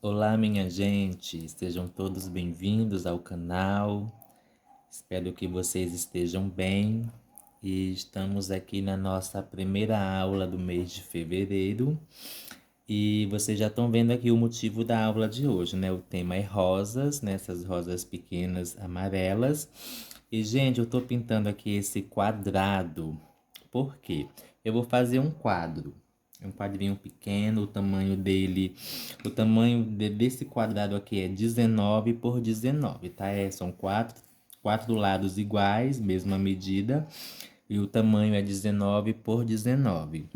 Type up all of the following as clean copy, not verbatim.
Olá, minha gente, sejam todos bem-vindos ao canal. Espero que vocês estejam bem e estamos aqui na nossa primeira aula do mês de fevereiro. E vocês já estão vendo aqui o motivo da aula de hoje, né? O tema é rosas, né? Essas rosas pequenas amarelas. E, gente, eu tô pintando aqui esse quadrado. Por quê? Eu vou fazer um quadro. É um quadrinho pequeno, o tamanho dele, desse quadrado aqui é 19 por 19, tá? São quatro lados iguais, mesma medida, e o tamanho é 19 por 19.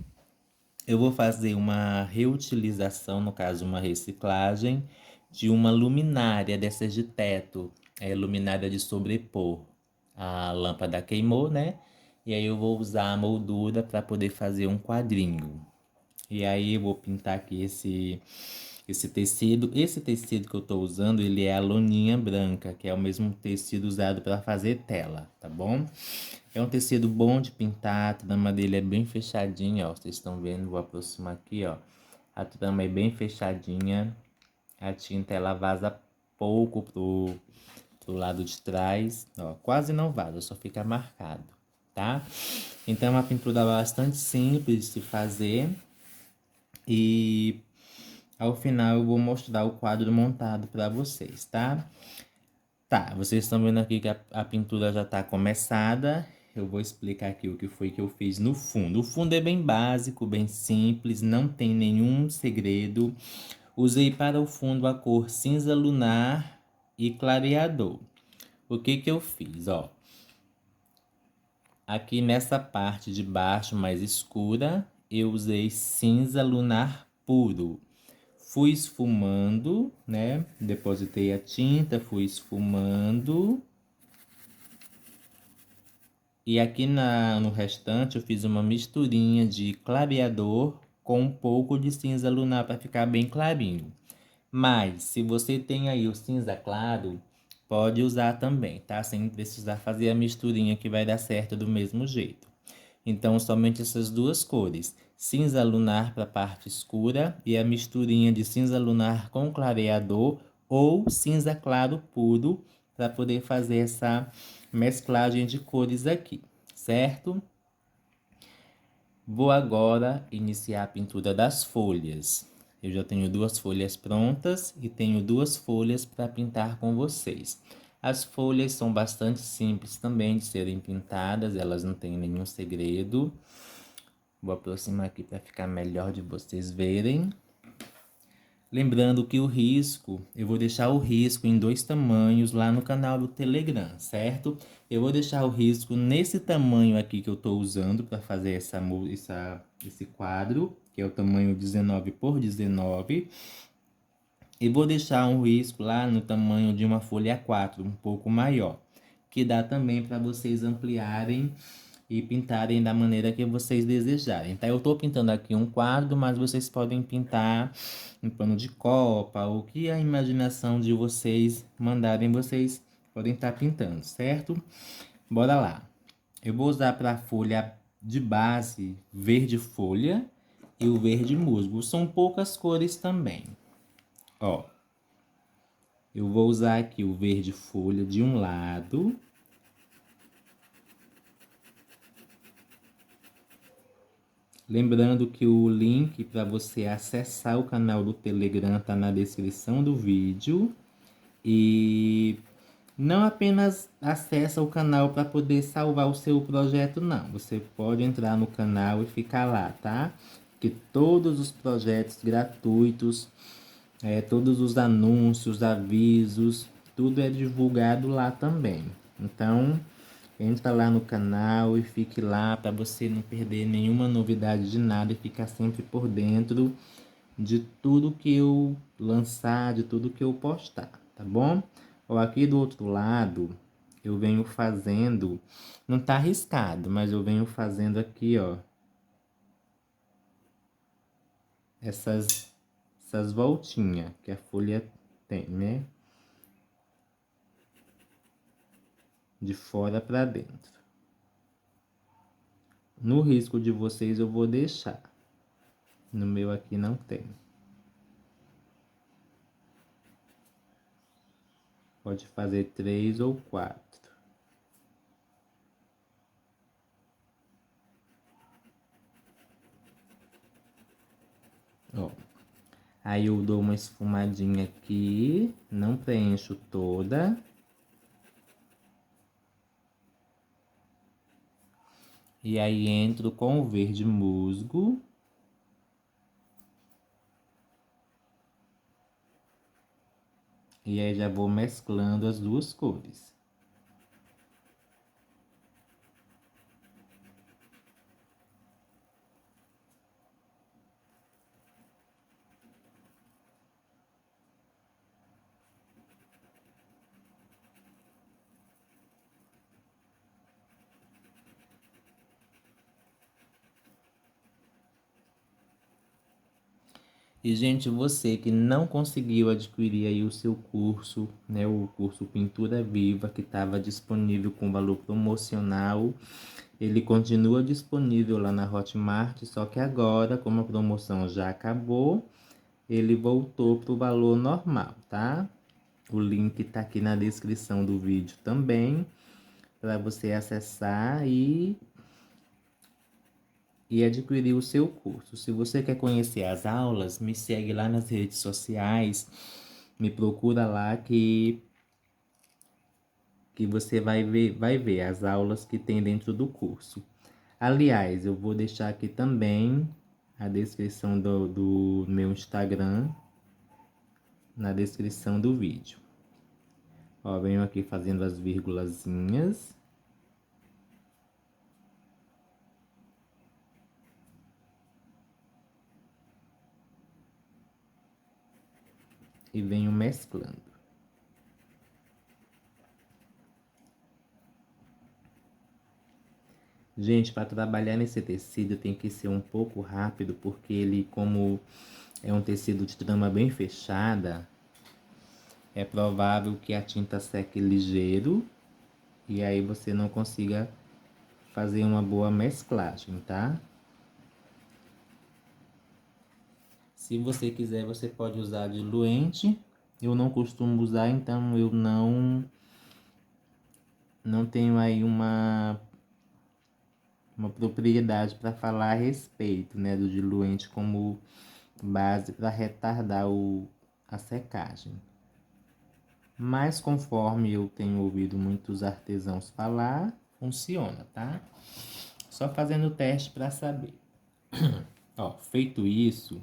Eu vou fazer uma reutilização, no caso uma reciclagem, de uma luminária dessas de teto, luminária de sobrepor. A lâmpada queimou, né? E aí eu vou usar a moldura para poder fazer um quadrinho. E aí eu vou pintar aqui esse tecido. Esse tecido que eu estou usando, ele é a loninha branca, que é o mesmo tecido usado para fazer tela, tá bom? É um tecido bom de pintar, a trama dele é bem fechadinha, ó. Vocês estão vendo, vou aproximar aqui, ó. A trama é bem fechadinha, a tinta ela vaza pouco pro lado de trás, ó. Quase não vaza, só fica marcado, tá? Então é uma pintura bastante simples de se fazer e ao final eu vou mostrar o quadro montado para vocês, tá? Tá, vocês estão vendo aqui que a pintura já está começada. Eu vou explicar aqui o que foi que eu fiz no fundo. O fundo é bem básico, bem simples, não tem nenhum segredo. Usei para o fundo a cor cinza lunar e clareador. O que que eu fiz, ó? Aqui nessa parte de baixo mais escura, eu usei cinza lunar puro. Fui esfumando, né? Depositei a tinta, fui esfumando. E aqui no restante eu fiz uma misturinha de clareador com um pouco de cinza lunar para ficar bem clarinho. Mas se você tem aí o cinza claro, pode usar também, tá? Sem precisar fazer a misturinha que vai dar certo do mesmo jeito. Então, somente essas duas cores, cinza lunar para a parte escura e a misturinha de cinza lunar com clareador ou cinza claro puro para poder fazer essa mesclagem de cores aqui, certo? Vou agora iniciar a pintura das folhas. Eu já tenho duas folhas prontas e tenho duas folhas para pintar com vocês. As folhas são bastante simples também de serem pintadas, elas não têm nenhum segredo. Vou aproximar aqui para ficar melhor de vocês verem. Lembrando que o risco, eu vou deixar o risco em dois tamanhos lá no canal do Telegram, certo? Eu vou deixar o risco nesse tamanho aqui que eu estou usando para fazer esse quadro, que é o tamanho 19 por 19. E vou deixar um risco lá no tamanho de uma folha A4, um pouco maior, que dá também para vocês ampliarem e pintarem da maneira que vocês desejarem. Então eu estou pintando aqui um quadro, mas vocês podem pintar um pano de copa, o que a imaginação de vocês mandarem, vocês podem estar pintando, certo? Bora lá. Eu vou usar para a folha de base verde folha e o verde musgo. São poucas cores também. Ó, eu vou usar aqui o verde folha de um lado. Lembrando que o link para você acessar o canal do Telegram está na descrição do vídeo. E não apenas acessa o canal para poder salvar o seu projeto, não. Você pode entrar no canal e ficar lá, tá? Que todos os projetos gratuitos, todos os anúncios, avisos, tudo é divulgado lá também. Então, entra lá no canal e fique lá para você não perder nenhuma novidade de nada e ficar sempre por dentro de tudo que eu lançar, de tudo que eu postar, tá bom? Ó, aqui do outro lado, eu venho fazendo, não tá arriscado, mas eu venho fazendo aqui, ó, essas voltinhas que a folha tem, né? De fora para dentro. No risco de vocês eu vou deixar. No meu aqui não tem. Pode fazer 3 ou 4. Ó. Aí eu dou uma esfumadinha aqui, não preencho toda. E aí entro com o verde musgo. E aí já vou mesclando as duas cores. E, gente, você que não conseguiu adquirir aí o seu curso, né, o curso Pintura Viva, que estava disponível com valor promocional, ele continua disponível lá na Hotmart, só que agora, como a promoção já acabou, ele voltou para o valor normal, tá? O link está aqui na descrição do vídeo também, para você acessar e adquirir o seu curso. Se você quer conhecer as aulas, me segue lá nas redes sociais, me procura lá que você vai ver as aulas que tem dentro do curso. Aliás, eu vou deixar aqui também a descrição do meu Instagram na descrição do vídeo. Ó, venho aqui fazendo as vírgulazinhas. E venho mesclando. Gente, para trabalhar nesse tecido tem que ser um pouco rápido, porque ele, como é um tecido de trama bem fechada, é provável que a tinta seque ligeiro e aí você não consiga fazer uma boa mesclagem, tá? Se você quiser, você pode usar diluente. Eu não costumo usar, então eu não tenho aí uma propriedade para falar a respeito, né, do diluente como base para retardar a secagem. Mas conforme eu tenho ouvido muitos artesãos falar, funciona, tá? Só fazendo o teste para saber. Ó, feito isso,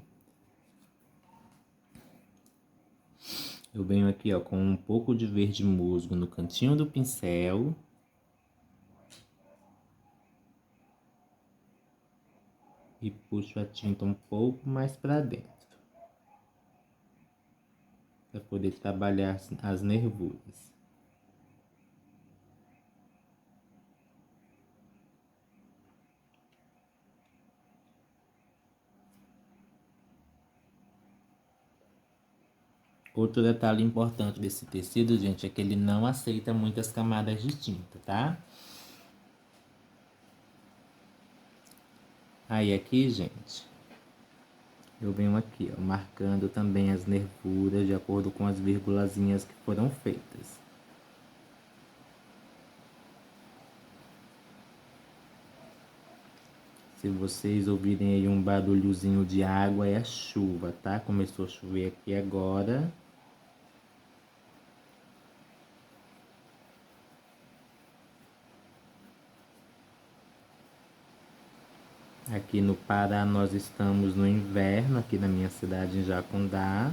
eu venho aqui, ó, com um pouco de verde musgo no cantinho do pincel. E puxo a tinta um pouco mais para dentro. Para poder trabalhar as nervuras. Outro detalhe importante desse tecido, gente, é que ele não aceita muitas camadas de tinta, tá? Aí aqui, gente, eu venho aqui, ó, marcando também as nervuras de acordo com as vírgulazinhas que foram feitas. Se vocês ouvirem aí um barulhozinho de água, é a chuva, tá? Começou a chover aqui agora. Aqui no Pará nós estamos no inverno, aqui na minha cidade em Jacundá.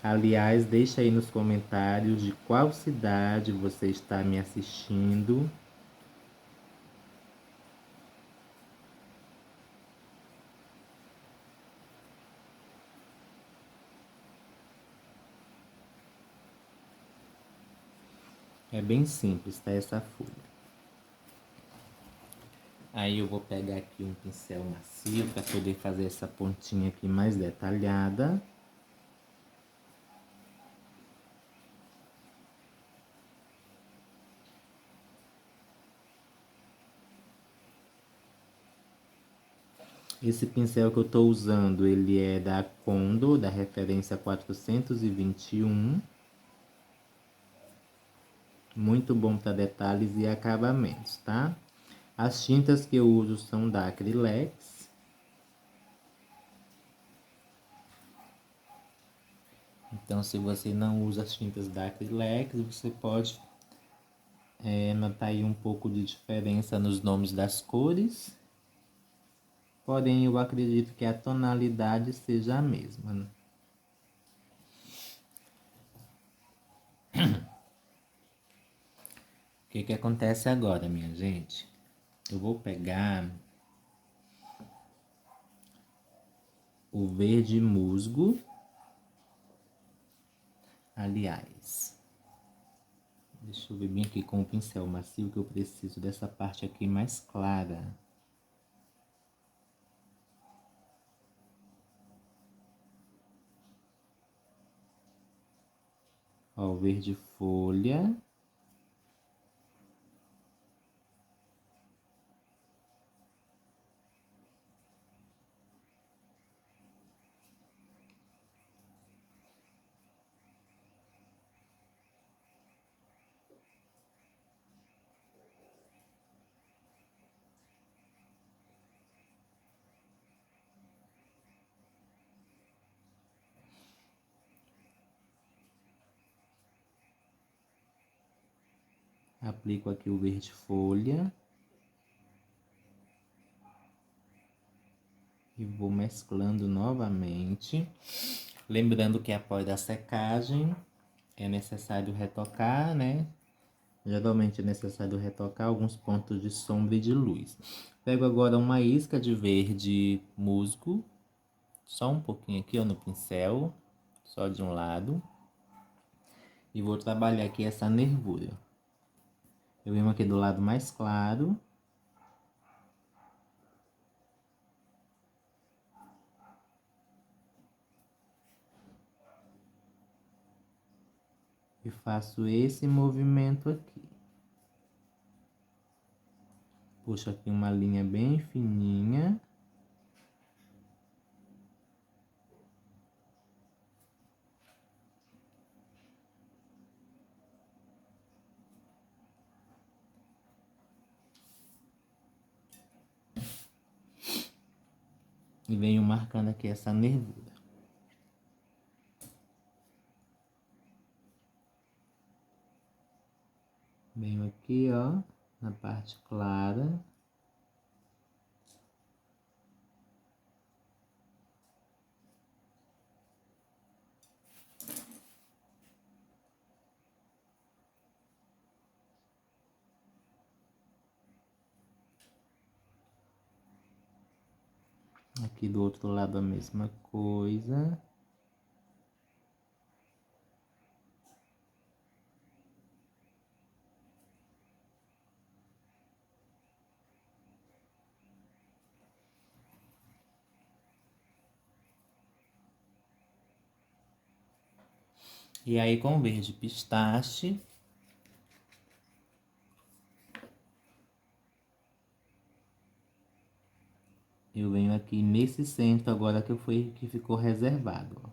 Aliás, deixa aí nos comentários de qual cidade você está me assistindo. É bem simples, tá? Essa folha. Aí eu vou pegar aqui um pincel macio para poder fazer essa pontinha aqui mais detalhada. Esse pincel que eu estou usando, ele é da Condor, da referência 421. Muito bom para detalhes e acabamentos, tá? As tintas que eu uso são da Acrylex. Então, se você não usa as tintas da Acrylex, você pode notar aí um pouco de diferença nos nomes das cores. Porém, eu acredito que a tonalidade seja a mesma, né? O que que acontece agora, minha gente? Eu vou pegar o verde musgo. Aliás, deixa eu ver bem aqui com o pincel macio que eu preciso dessa parte aqui mais clara. Ó, o verde folha. Aplico aqui o verde folha. E vou mesclando novamente. Lembrando que após a secagem é necessário retocar, né? Geralmente é necessário retocar alguns pontos de sombra e de luz. Pego agora uma isca de verde musgo. Só um pouquinho aqui, ó, no pincel. Só de um lado. E vou trabalhar aqui essa nervura. Eu venho aqui do lado mais claro. E faço esse movimento aqui. Puxo aqui uma linha bem fininha. E venho marcando aqui essa nervura. Venho aqui, ó, na parte clara. Aqui do outro lado a mesma coisa. E aí com verde pistache. Eu venho aqui nesse centro agora que ficou reservado, ó.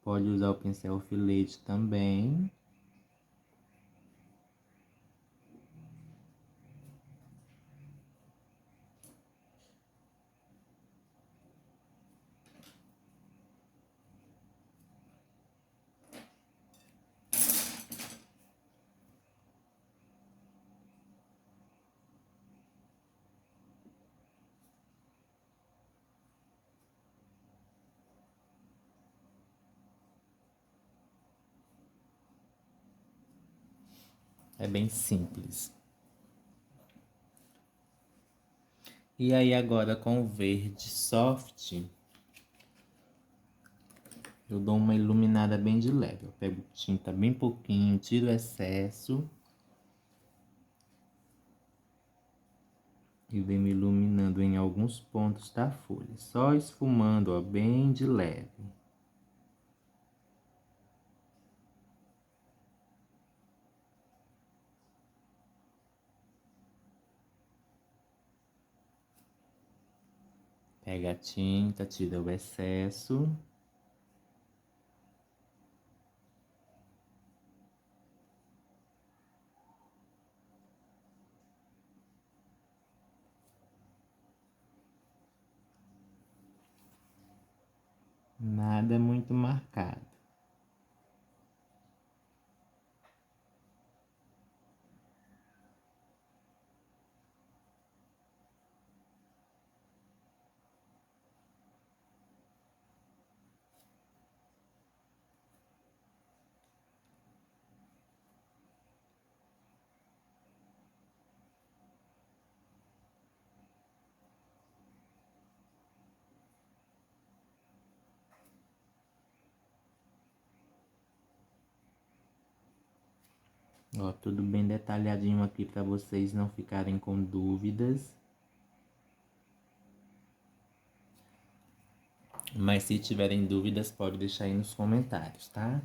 Pode usar o pincel filete também. É bem simples. E aí agora com o verde soft, eu dou uma iluminada bem de leve. Eu pego tinta bem pouquinho, tiro o excesso. E venho iluminando em alguns pontos da folha. Só esfumando, ó, bem de leve. Pega a tinta, tira o excesso. Nada muito marcado. Ó, tudo bem detalhadinho aqui para vocês não ficarem com dúvidas. Mas se tiverem dúvidas, pode deixar aí nos comentários, tá?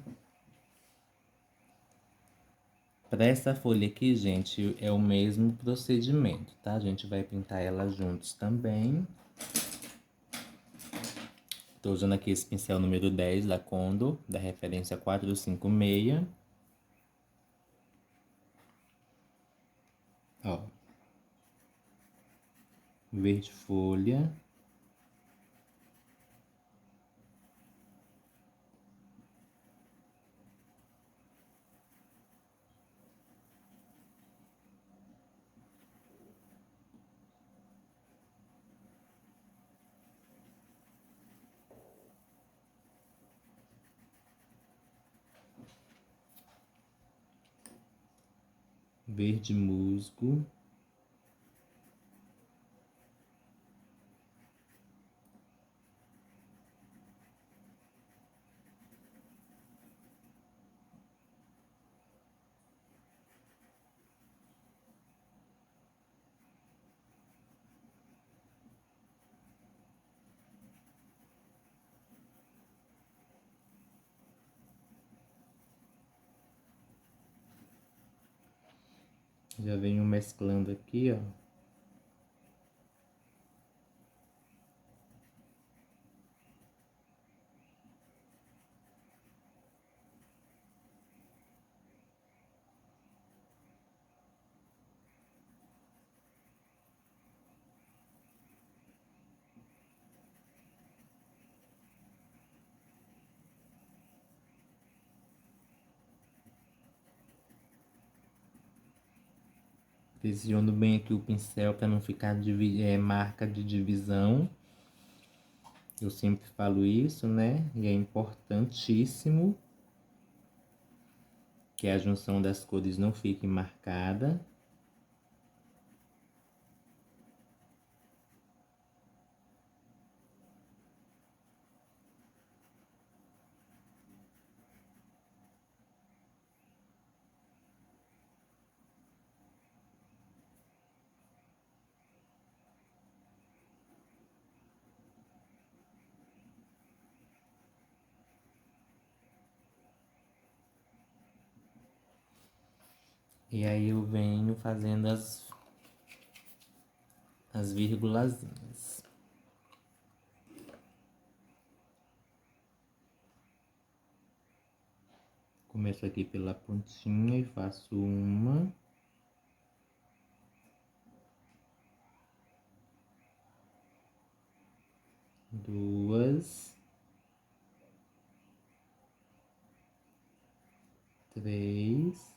Para essa folha aqui, gente, é o mesmo procedimento, tá? A gente vai pintar ela juntos também. Tô usando aqui esse pincel número 10 da Condor, da referência 456. Ó. Verde folha. Verde musgo. Já venho mesclando aqui, ó. Pressiono bem aqui o pincel para não ficar marca de divisão. Eu sempre falo isso, né? E é importantíssimo que a junção das cores não fique marcada. E aí eu venho fazendo as vírgulazinhas. Começo aqui pela pontinha e faço uma, duas, três,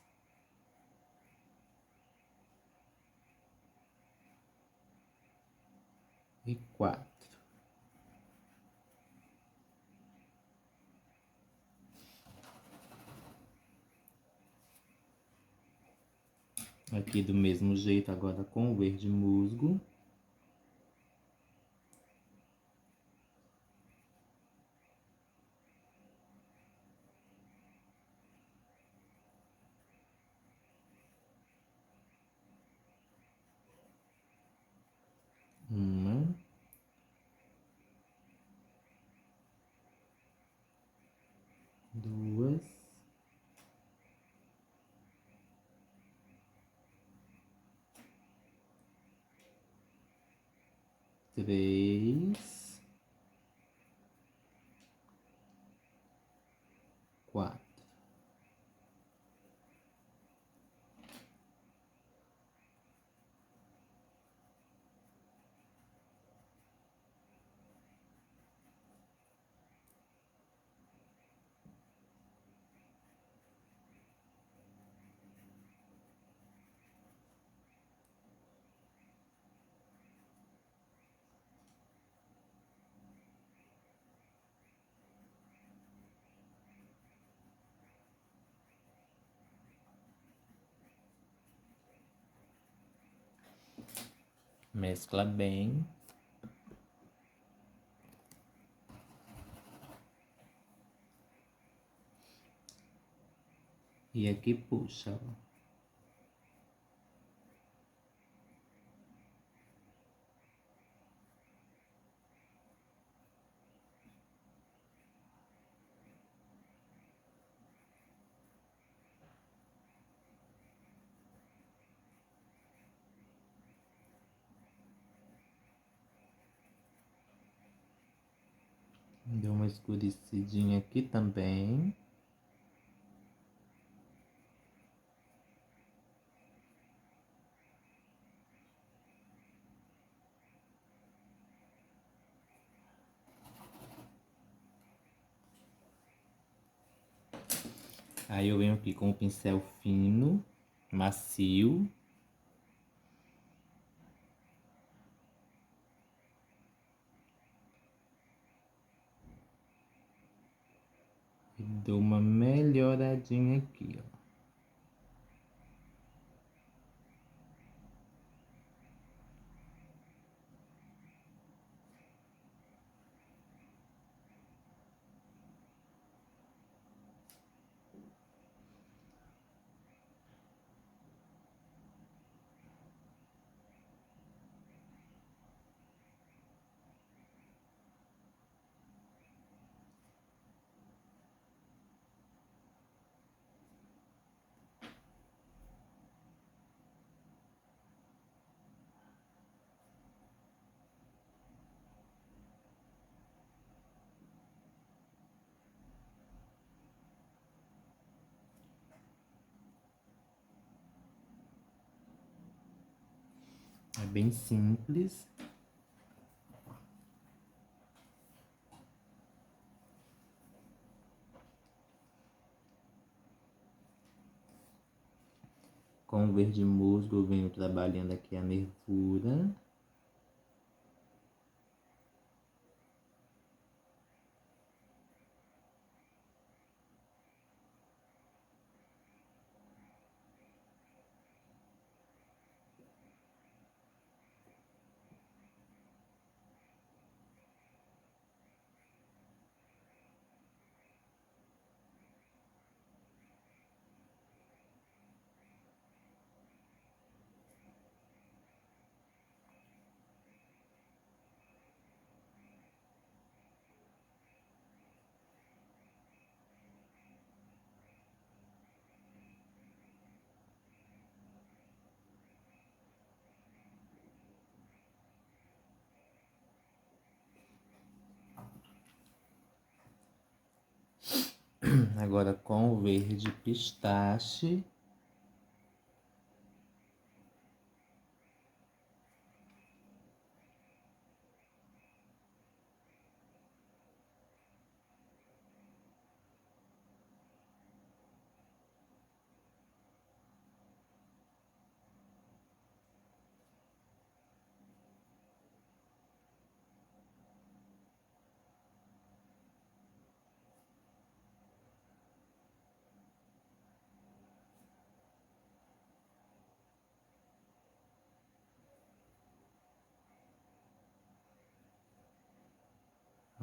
e quatro. Aqui do mesmo jeito agora com o verde musgo. Uma, duas, três, 4. Mescla bem. E aqui puxa, ó. Deu uma escurecidinha aqui também. Aí eu venho aqui com o pincel fino, macio. E dou uma melhoradinha aqui, ó. É bem simples. Com o verde musgo eu venho trabalhando aqui a nervura. Agora com o verde pistache.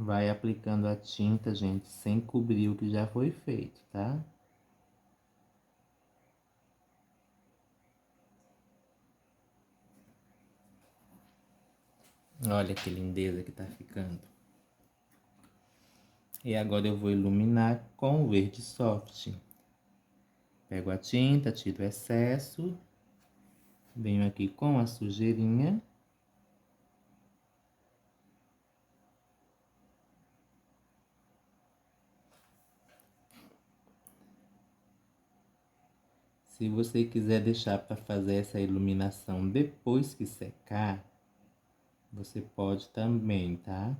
Vai aplicando a tinta, gente, sem cobrir o que já foi feito, tá? Olha que lindeza que tá ficando. E agora eu vou iluminar com o verde soft. Pego a tinta, tiro o excesso. Venho aqui com a sujeirinha. Se você quiser deixar para fazer essa iluminação depois que secar, você pode também, tá?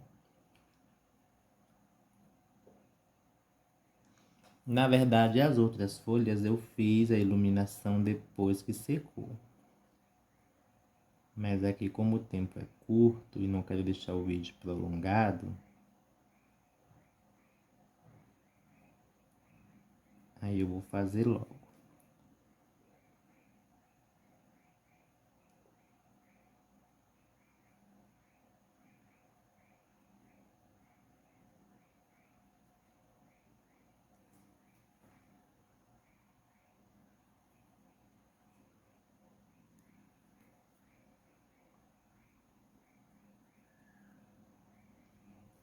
Na verdade, as outras folhas eu fiz a iluminação depois que secou. Mas aqui, como o tempo é curto e não quero deixar o vídeo prolongado, aí eu vou fazer logo.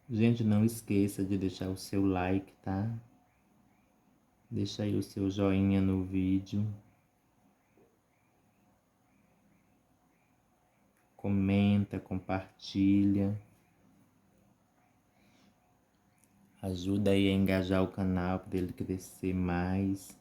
Gente, não esqueça de deixar o seu like, tá? Deixa aí o seu joinha no vídeo. Comenta, compartilha. Ajuda aí a engajar o canal para ele crescer mais.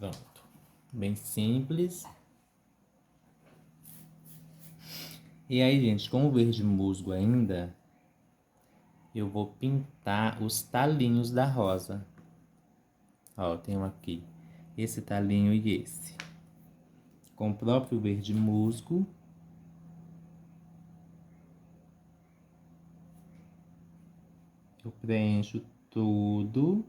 Pronto. Bem simples. E aí, gente, com o verde musgo ainda, eu vou pintar os talinhos da rosa. Ó, eu tenho aqui esse talinho e esse. Com o próprio verde musgo. Eu preencho tudo.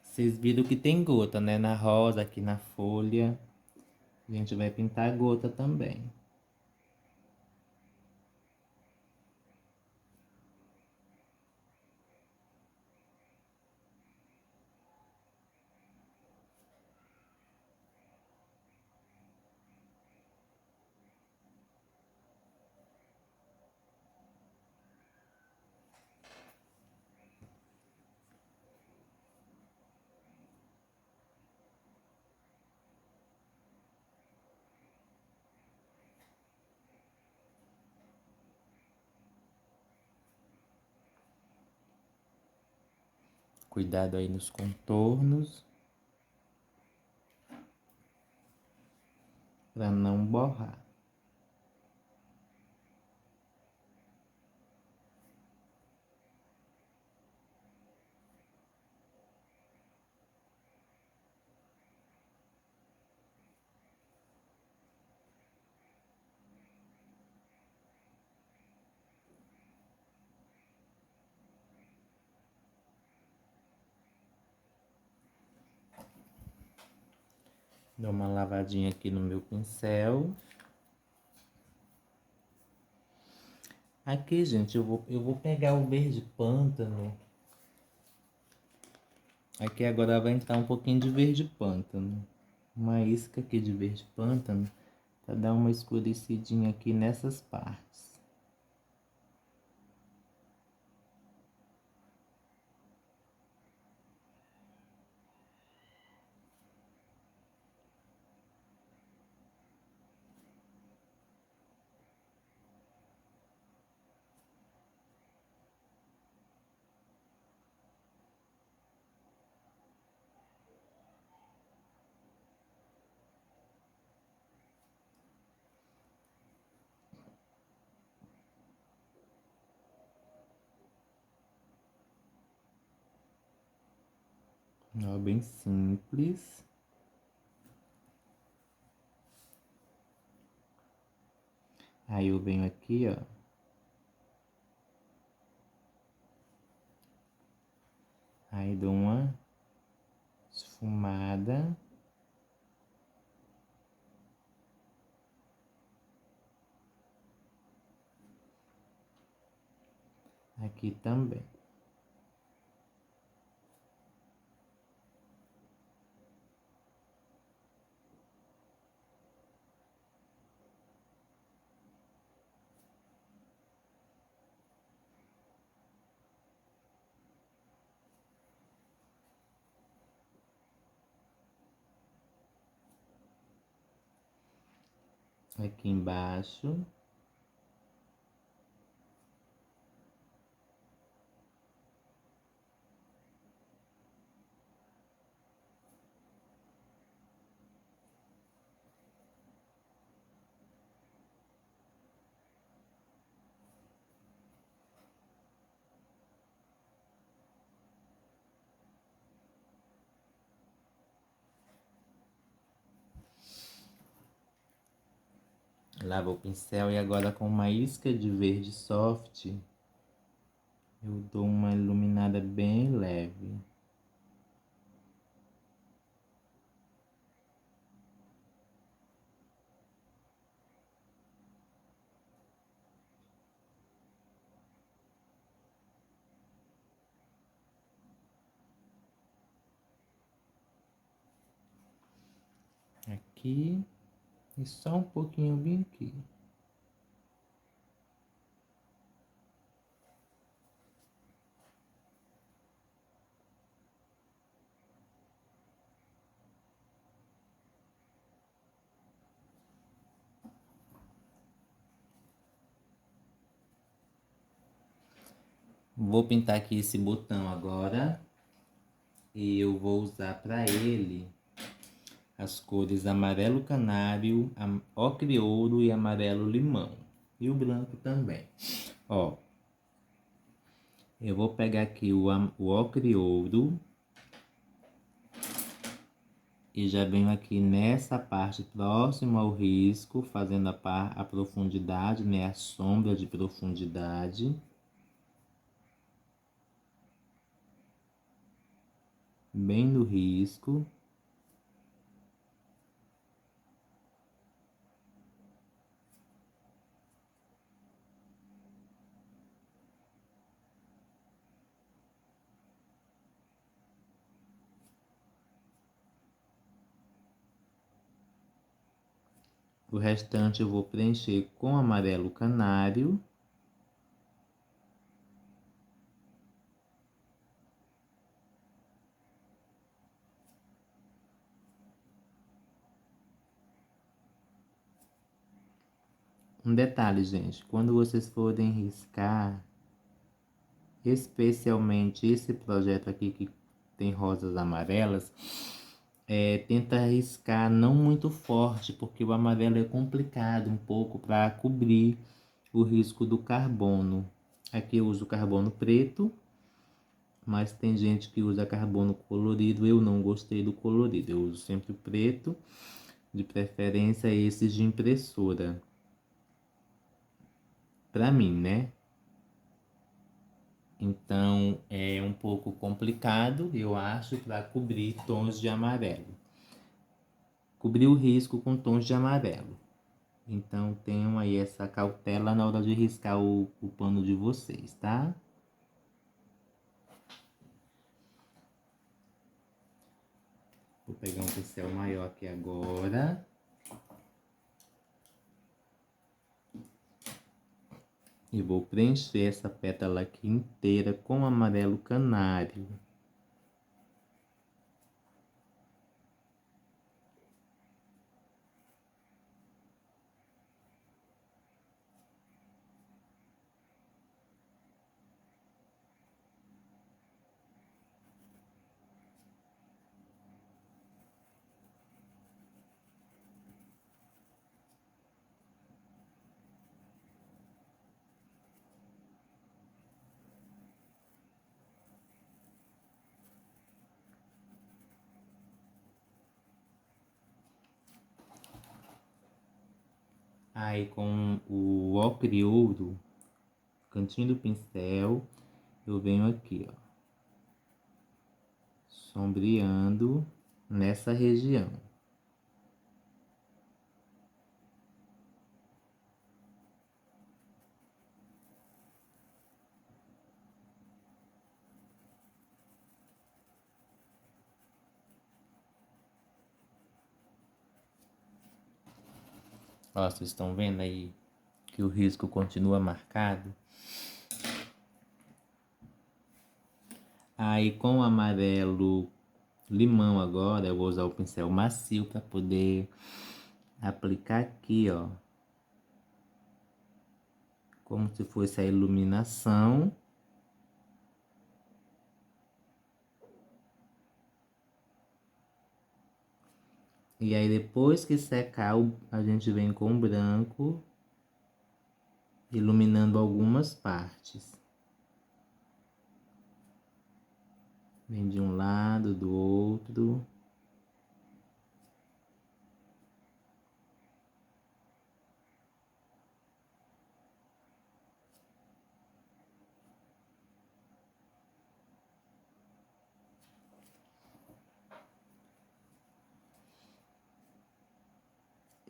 Vocês viram que tem gota, né? Na rosa, aqui na folha. A gente vai pintar gota também. Cuidado aí nos contornos. Para não borrar. Dou uma lavadinha aqui no meu pincel. Aqui, gente, eu vou pegar o verde pântano. Aqui agora vai entrar um pouquinho de verde pântano. Uma isca aqui de verde pântano para dar uma escurecidinha aqui nessas partes. Ó, bem simples. Aí eu venho aqui, ó. Aí dou uma esfumada. Aqui também. Aqui embaixo. Lavo o pincel e agora com uma isca de verde soft, eu dou uma iluminada bem leve. Aqui e só um pouquinho bem aqui. Vou pintar aqui esse botão agora e eu vou usar para ele as cores amarelo canário, ocre ouro e amarelo limão. E o branco também. Ó, eu vou pegar aqui o ocre ouro e já venho aqui nessa parte próxima ao risco, fazendo a profundidade, né, a sombra de profundidade. Bem no risco. O restante eu vou preencher com amarelo canário. Um detalhe, gente, quando vocês forem riscar, especialmente esse projeto aqui que tem rosas amarelas, tenta riscar não muito forte, porque o amarelo é complicado um pouco para cobrir o risco do carbono. Aqui eu uso carbono preto, mas tem gente que usa carbono colorido. Eu não gostei do colorido, eu uso sempre preto, de preferência esses de impressora. Para mim, né? Então é um pouco complicado, eu acho, para cobrir tons de amarelo. Cobrir o risco com tons de amarelo. Então tenham aí essa cautela na hora de riscar o pano de vocês, tá? Vou pegar um pincel maior aqui agora. E vou preencher essa pétala aqui inteira com amarelo canário. Aí com o ocre ouro, cantinho do pincel, eu venho aqui, ó, sombreando nessa região. Ó, vocês estão vendo aí que o risco continua marcado? Aí com o amarelo limão agora, eu vou usar o pincel macio para poder aplicar aqui, ó, como se fosse a iluminação. E aí depois que secar, a gente vem com o branco, iluminando algumas partes. Vem de um lado, do outro.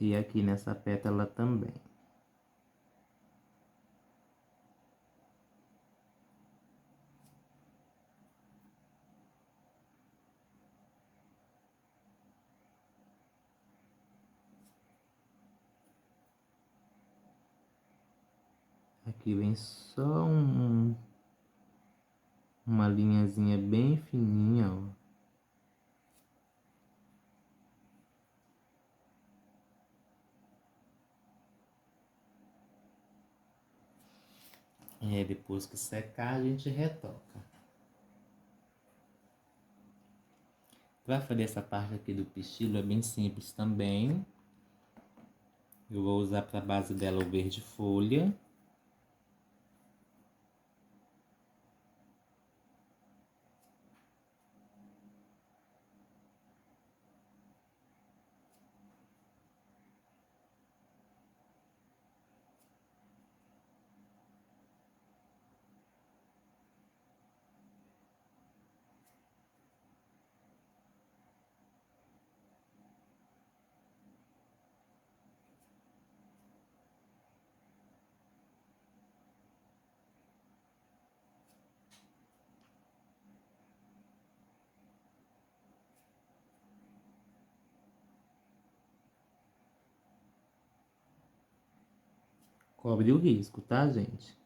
E aqui nessa pétala também. Aqui vem só uma linhazinha bem fininha, ó. E aí depois que secar, a gente retoca. Para fazer essa parte aqui do pistilo é bem simples também. Eu vou usar para base dela o verde folha. Cobre o risco, tá, gente?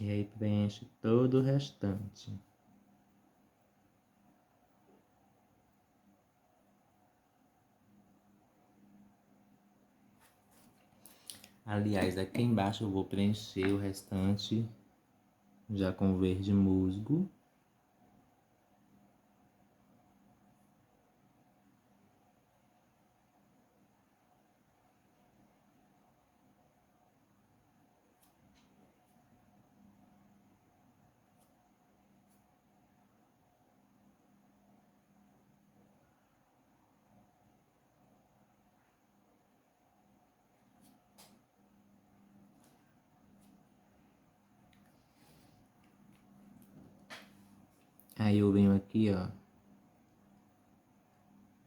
E aí preenche todo o restante. Aliás, aqui embaixo eu vou preencher o restante já com verde musgo. Aí eu venho aqui, ó,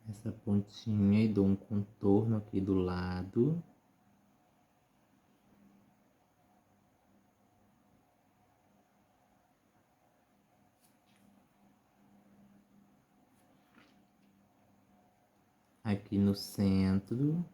essa pontinha e dou um contorno aqui do lado. Aqui no centro.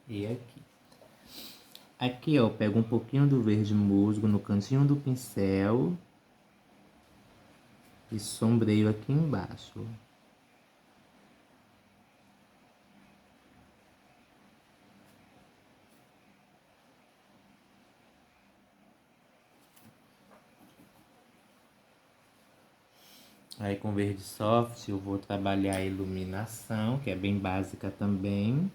E aqui. Aqui, ó, eu pego um pouquinho do verde musgo no cantinho do pincel e sombreio aqui embaixo. Aí com verde soft eu vou trabalhar a iluminação, que é bem básica também.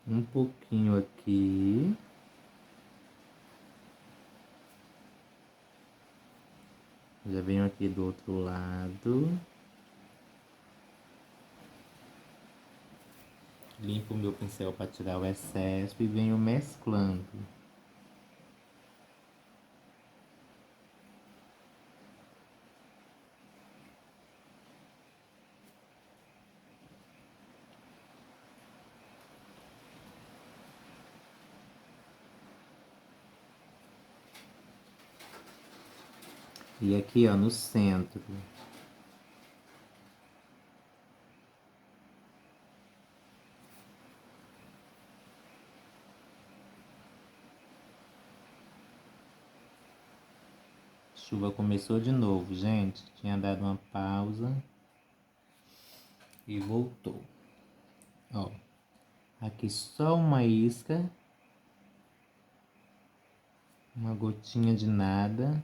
Um pouquinho aqui. Já venho aqui do outro lado. Limpo o meu pincel para tirar o excesso e venho mesclando. E aqui, ó, no centro. Chuva começou de novo, gente. Tinha dado uma pausa e voltou. Ó, aqui só uma isca, uma gotinha de nada.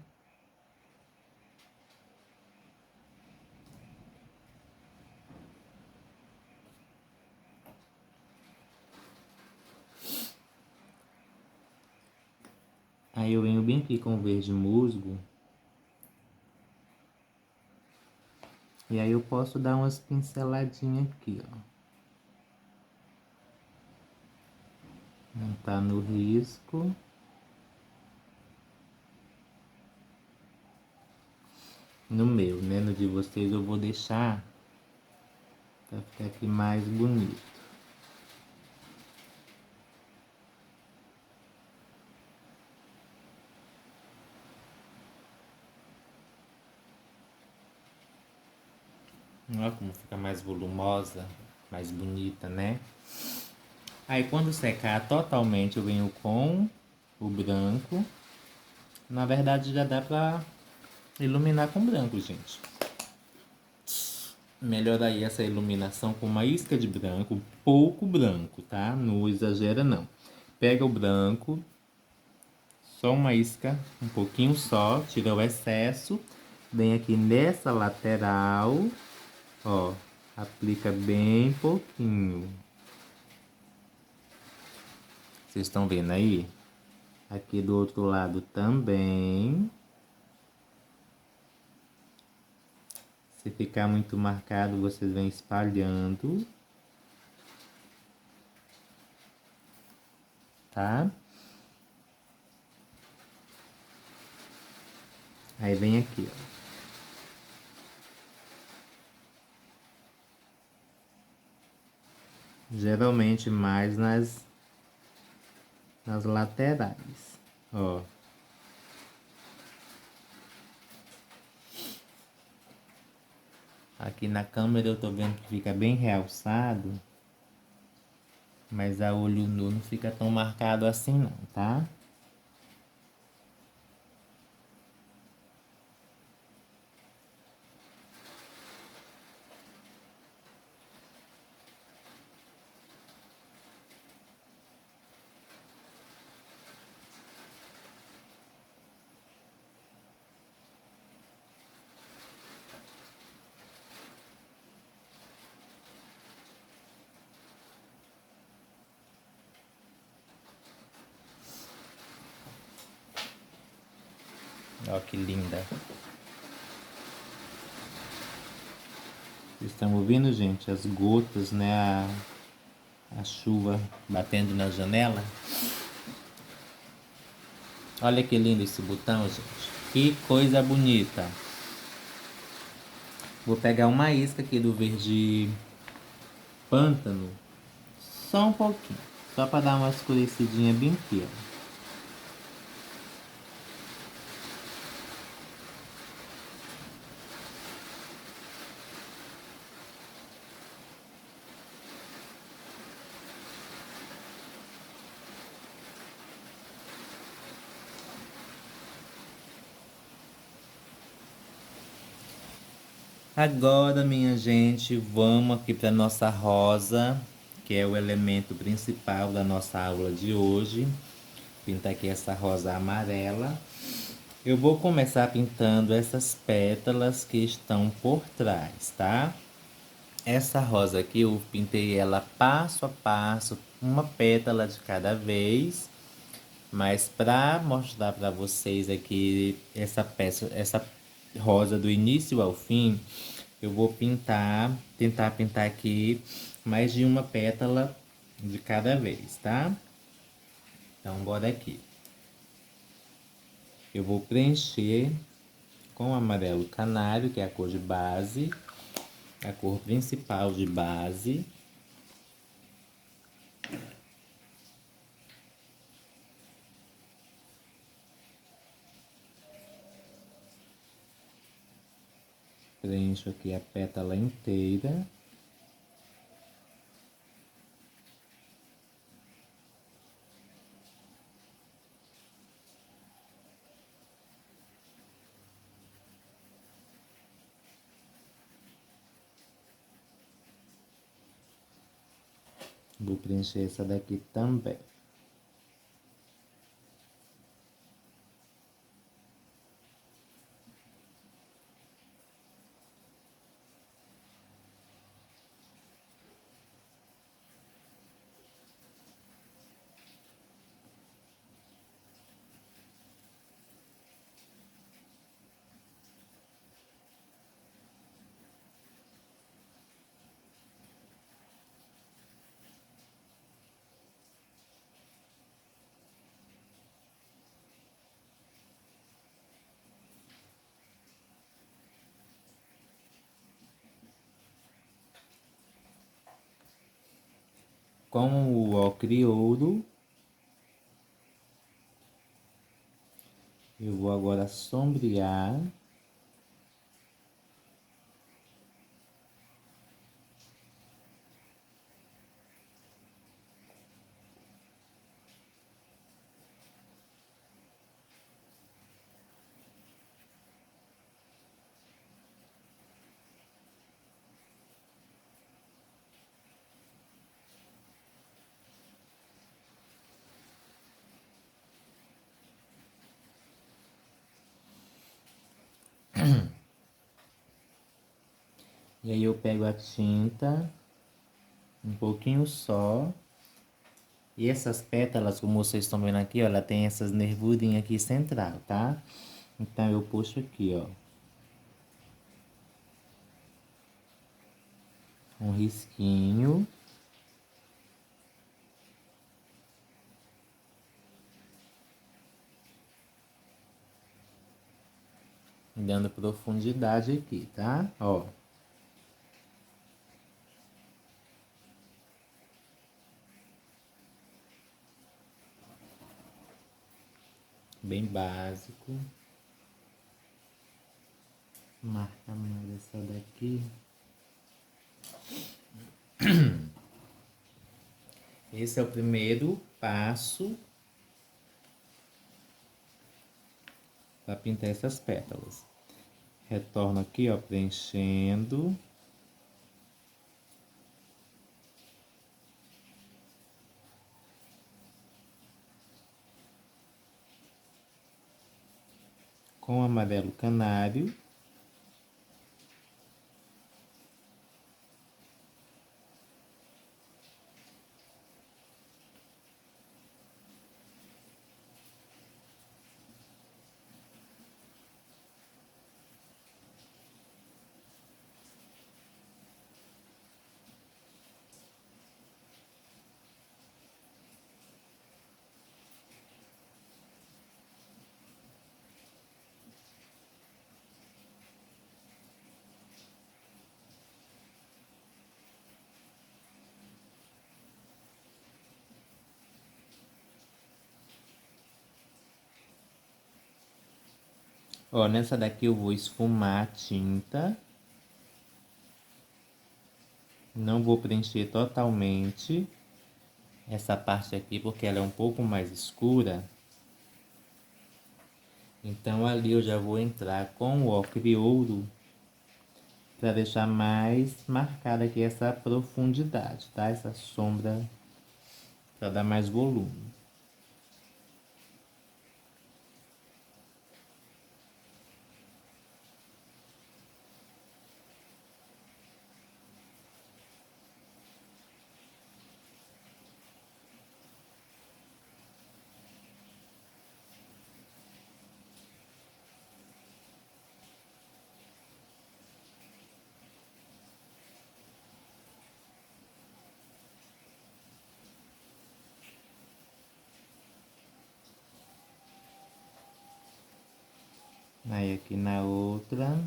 Aí eu venho bem aqui com o verde musgo. E aí eu posso dar umas pinceladinhas aqui, ó. Não tá no risco. No meu, né? No de vocês eu vou deixar pra ficar aqui mais bonito. Olha como fica mais volumosa, mais bonita, né? Aí quando secar totalmente eu venho com o branco. Na verdade já dá pra iluminar com branco, gente. Melhor aí essa iluminação com uma isca de branco, pouco branco, tá? Não exagera não. Pega o branco, só uma isca, um pouquinho só, tira o excesso. Vem aqui nessa lateral, ó, aplica bem pouquinho. Vocês estão vendo aí? Aqui do outro lado também. Se ficar muito marcado, vocês vêm espalhando. Tá? Aí vem aqui, ó. Geralmente mais nas laterais, ó. Aqui na câmera eu tô vendo que fica bem realçado, mas a olho nu não fica tão marcado assim não, tá? Ó que linda. Vocês estão ouvindo, gente? As gotas, né? A chuva batendo na janela. Olha que lindo esse botão, gente. Que coisa bonita. Vou pegar uma isca aqui do verde pântano. Só um pouquinho. Só para dar uma escurecidinha bem aqui, ó. Agora, minha gente, vamos aqui para nossa rosa, que é o elemento principal da nossa aula de hoje. Pintar aqui essa rosa amarela. Eu vou começar pintando essas pétalas que estão por trás, tá? Essa rosa aqui eu pintei ela passo a passo, uma pétala de cada vez. Mas para mostrar para vocês aqui essa rosa do início ao fim, eu vou tentar pintar aqui mais de uma pétala de cada vez, tá? Então, bora aqui. Eu vou preencher com amarelo canário, que é a cor de base, a cor principal de base. Preencho aqui a pétala inteira. Vou preencher essa daqui também. Com o ocre ouro, eu vou agora sombrear. E aí eu pego a tinta, um pouquinho só. E essas pétalas, como vocês estão vendo aqui, ó, ela tem essas nervurinhas aqui central, tá? Então eu puxo aqui, ó, um risquinho. Dando profundidade aqui, tá? Ó. Bem básico. Marca mais essa daqui. Esse é o primeiro passo para pintar essas pétalas. Retorno aqui, ó, preenchendo. Com amarelo canário. Ó, nessa daqui eu vou esfumar a tinta. Não vou preencher totalmente essa parte aqui, porque ela é um pouco mais escura. Então ali eu já vou entrar com o ocre ouro para deixar mais marcada aqui essa profundidade, tá? Essa sombra para dar mais volume. Aí aqui na outra.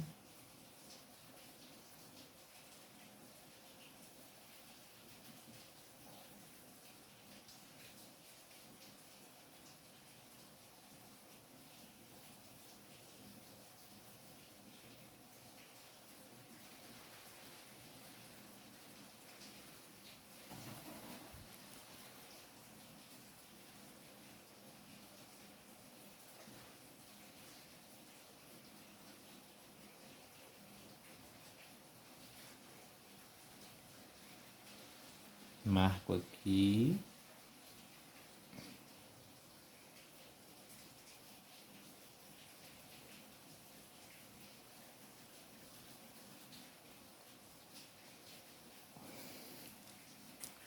Marco aqui.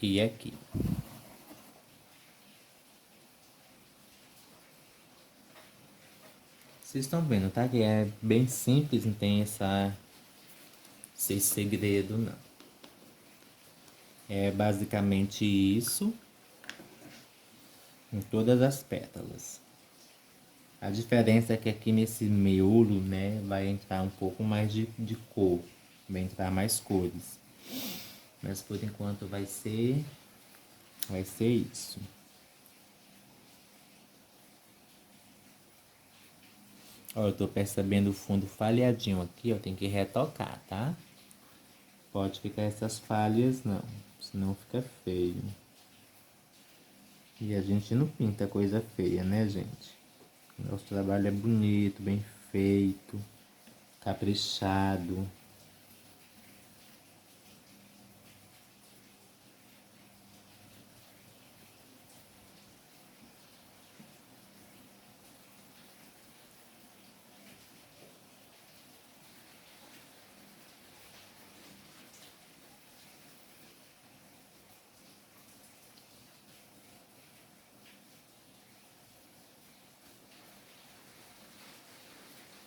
E aqui. Vocês estão vendo, tá? Que é bem simples, não tem esse segredo, não. É basicamente isso em todas as pétalas. A diferença é que aqui nesse miolo, né, vai entrar um pouco mais de cor, vai entrar mais cores. Mas por enquanto vai ser isso. Ó, eu tô percebendo o fundo falhadinho aqui, ó, tem que retocar, tá? Pode ficar essas falhas não, senão fica feio. E a gente não pinta coisa feia, né, gente? Nosso trabalho é bonito, bem feito, caprichado.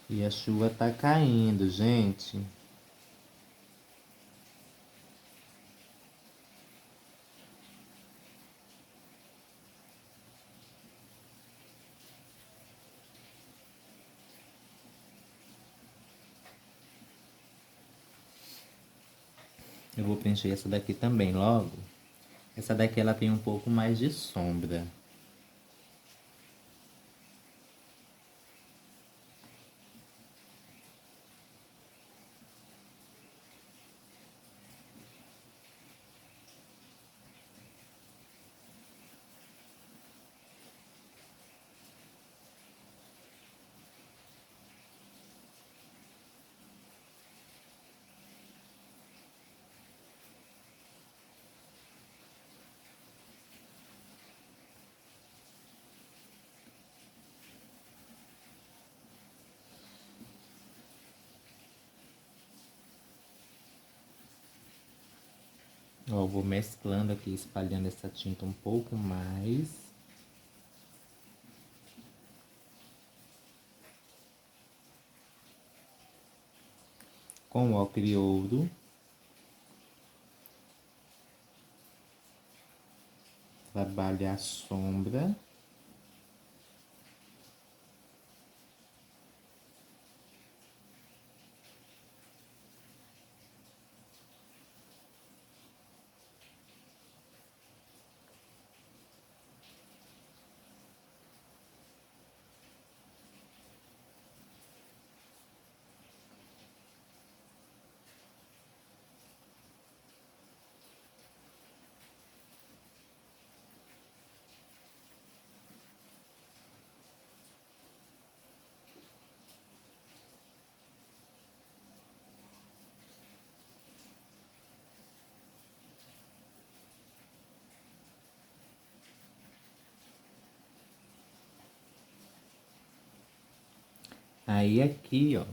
E a chuva tá caindo, gente. Eu vou preencher essa daqui também logo. Essa daqui ela tem um pouco mais de sombra. Ó, eu vou mesclando aqui, espalhando essa tinta um pouco mais. Com o ocre ouro. Trabalho a sombra. Aí aqui, ó,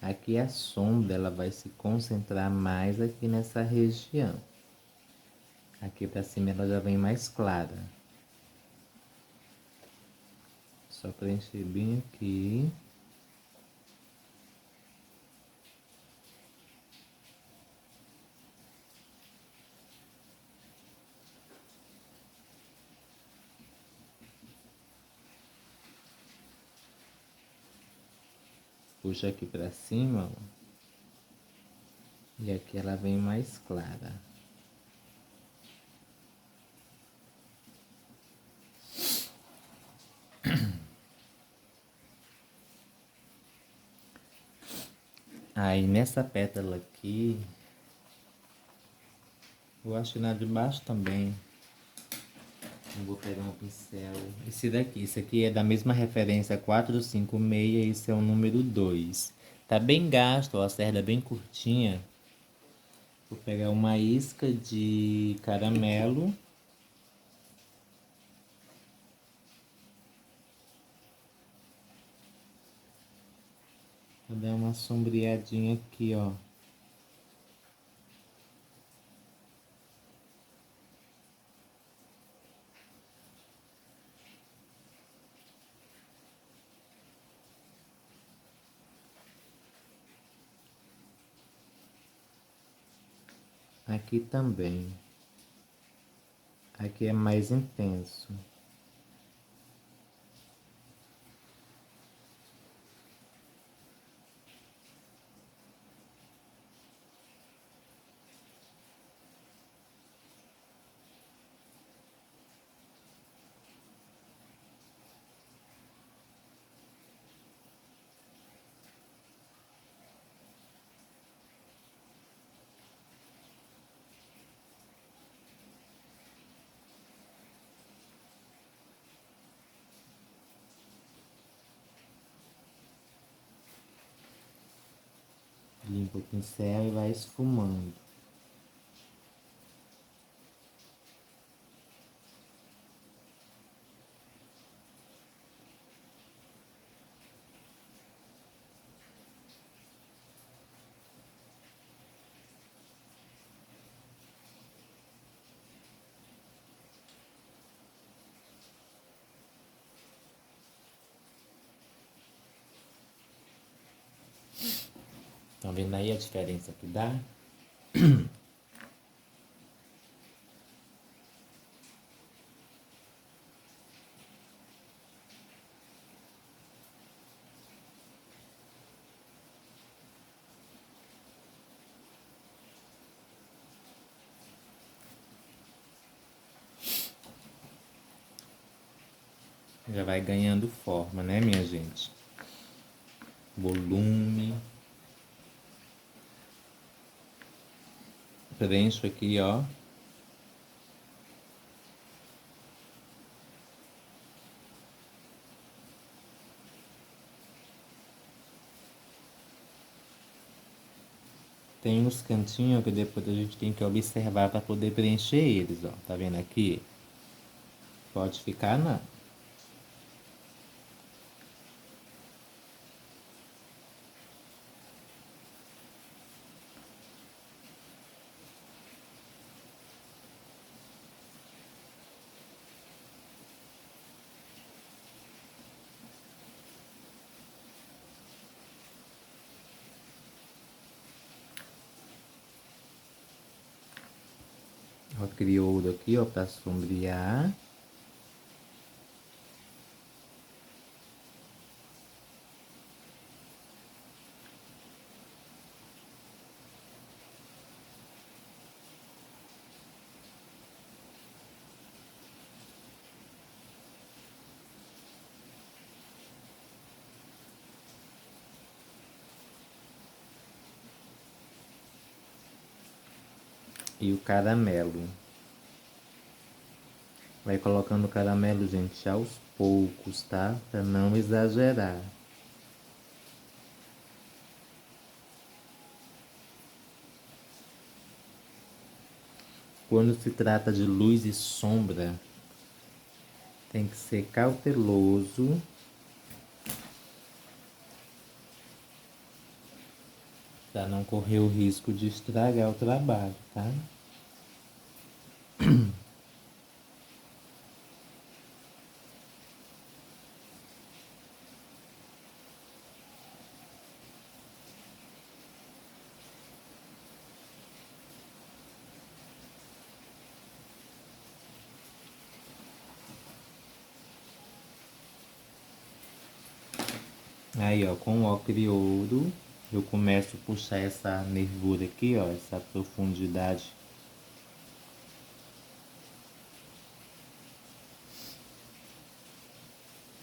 aqui a sombra ela vai se concentrar mais aqui nessa região. Aqui pra cima ela já vem mais clara. Só preencher bem aqui. Puxa aqui pra cima, ó. E aqui ela vem mais clara. Aí nessa pétala aqui, eu acho que na de baixo também. Eu vou pegar um pincel. Esse aqui é da mesma referência 456, esse é o número 2. Tá bem gasto, ó, a cerda é bem curtinha. Vou pegar uma isca de caramelo. Vou dar uma sombreadinha aqui, ó. Aqui também. Aqui é mais intenso. Limpa o pincel e vai esfumando. Estão vendo aí a diferença que dá? Já vai ganhando forma, né, minha gente? Volume. Preencho aqui, ó. Tem uns cantinhos que depois a gente tem que observar para poder preencher eles, ó. Tá vendo aqui? Pode ficar não. Ó, crioulo aqui, ó, para sombrear. E o caramelo. Vai colocando o caramelo, gente, aos poucos, tá? Pra não exagerar. Quando se trata de luz e sombra, tem que ser cauteloso para não correr o risco de estragar o trabalho, tá? Aí, ó, com o ocre e ouro, eu começo a puxar essa nervura aqui, ó, essa profundidade.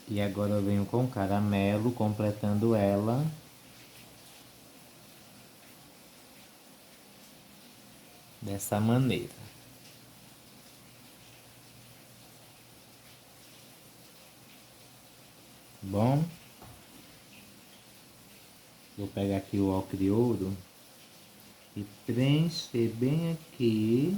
E agora eu venho com caramelo, completando ela. Dessa maneira. Bom, vou pegar aqui o ocre ouro e preencher bem aqui.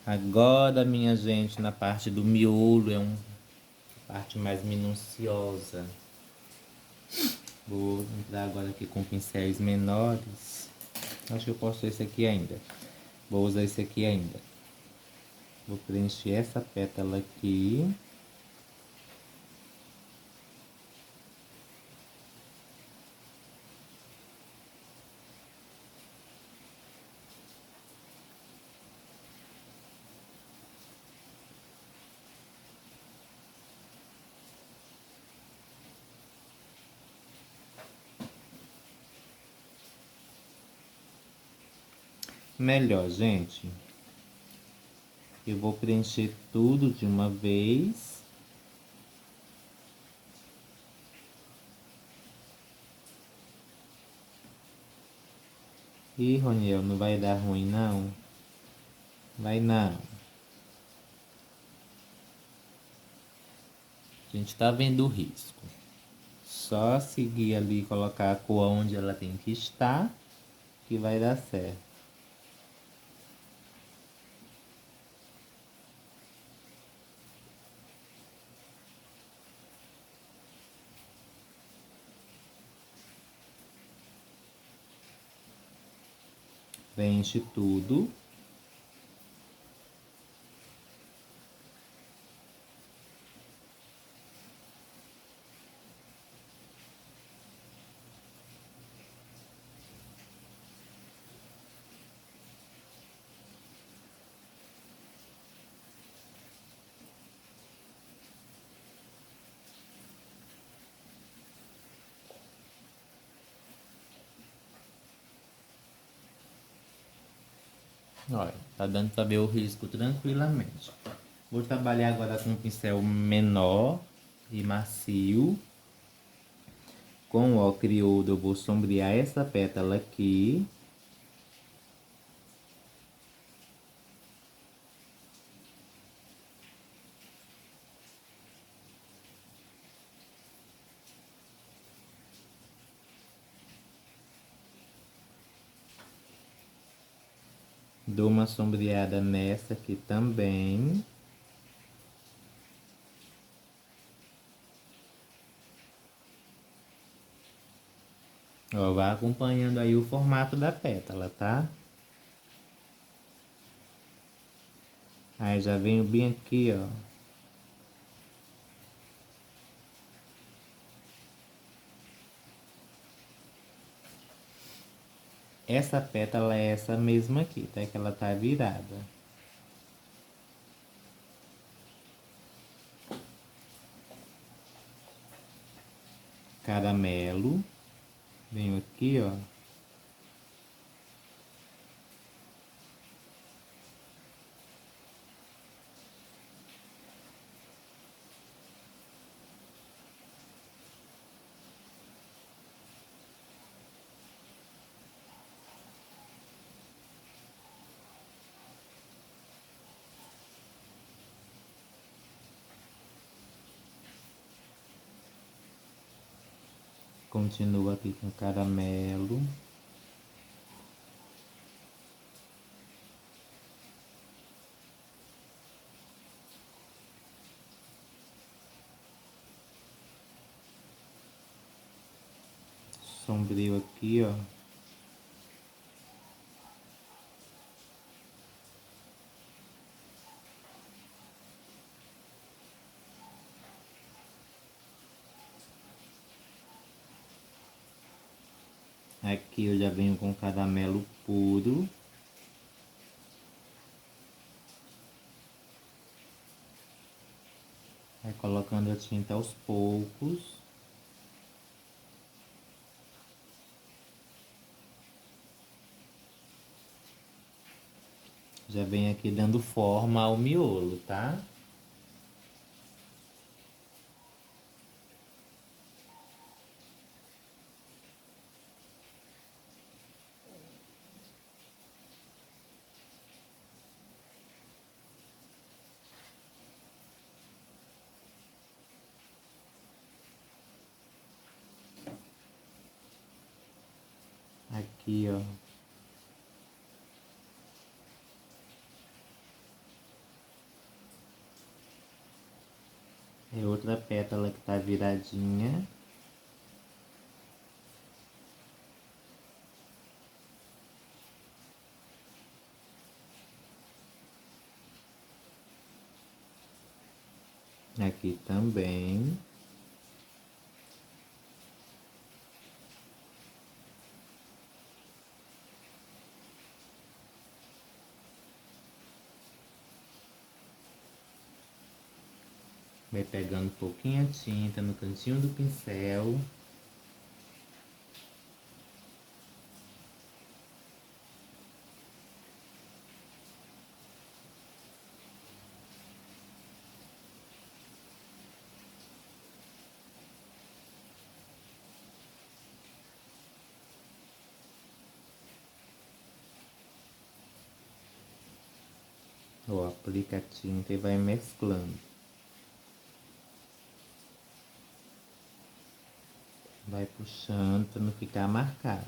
Agora, minha gente, na parte do miolo é uma parte mais minuciosa. Vou entrar agora aqui com pincéis menores. Acho que eu posso usar esse aqui ainda. Vou usar esse aqui ainda. Vou preencher essa pétala aqui. Melhor, gente. Eu vou preencher tudo de uma vez. Ih, Roniel, não vai dar ruim não? Vai não. A gente tá vendo o risco. Só seguir ali e colocar a cor onde ela tem que estar, que vai dar certo. Preenche tudo. Olha, tá dando pra ver o risco tranquilamente. Vou trabalhar agora com um pincel menor e macio. Com o ocre ouro eu vou sombrear essa pétala aqui. Dou uma sombreada nessa aqui também. Ó, vai acompanhando aí o formato da pétala, tá? Aí já venho bem aqui, ó. Essa pétala é essa mesma aqui, tá? Que ela tá virada. Caramelo. Venho aqui, ó. Continua aqui com caramelo. Sombrio aqui, ó. Aqui eu já venho com caramelo puro. Vai colocando a tinta aos poucos. Já vem aqui dando forma ao miolo, tá? Aqui, ó. É outra pétala que tá viradinha. Aqui também. Vai pegando um pouquinho a tinta no cantinho do pincel. Ó, aplica a tinta e vai mesclando. Vai puxando para não ficar marcado.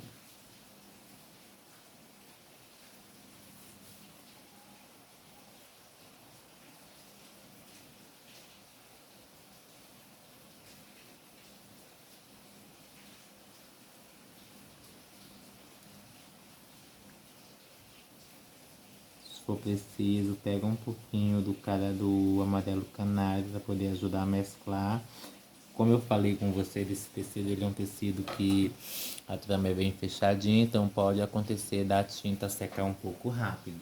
Se for preciso, pega um pouquinho do cara do amarelo canário para poder ajudar a mesclar. Como eu falei com você, esse tecido ele é um tecido que a trama é bem fechadinha, então pode acontecer da tinta secar um pouco rápido.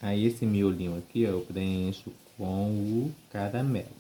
Aí esse miolinho aqui, ó, eu preencho com o caramelo.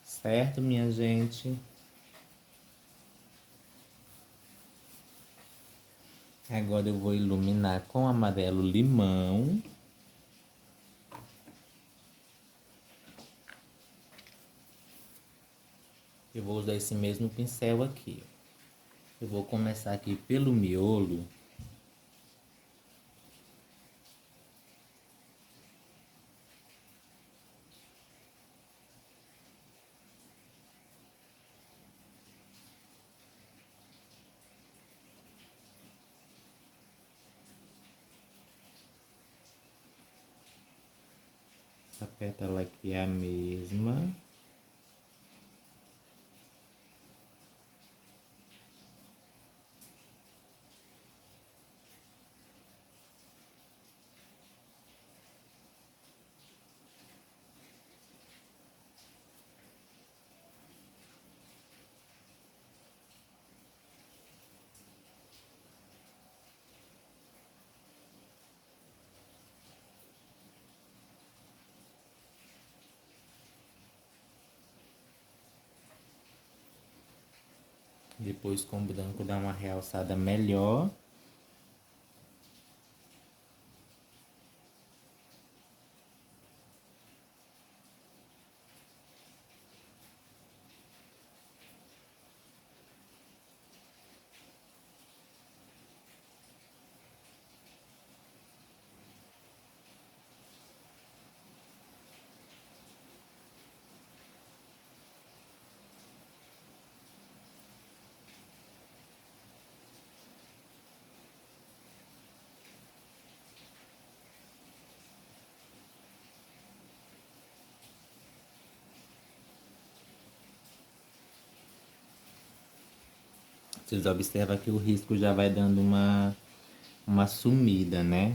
Certo, minha gente? Agora eu vou iluminar com amarelo limão. Eu vou usar esse mesmo pincel aqui. Eu vou começar aqui pelo miolo. Essa pétala aqui é a mesma. Depois com o branco dá uma realçada melhor. Vocês observam que o risco já vai dando uma sumida, né?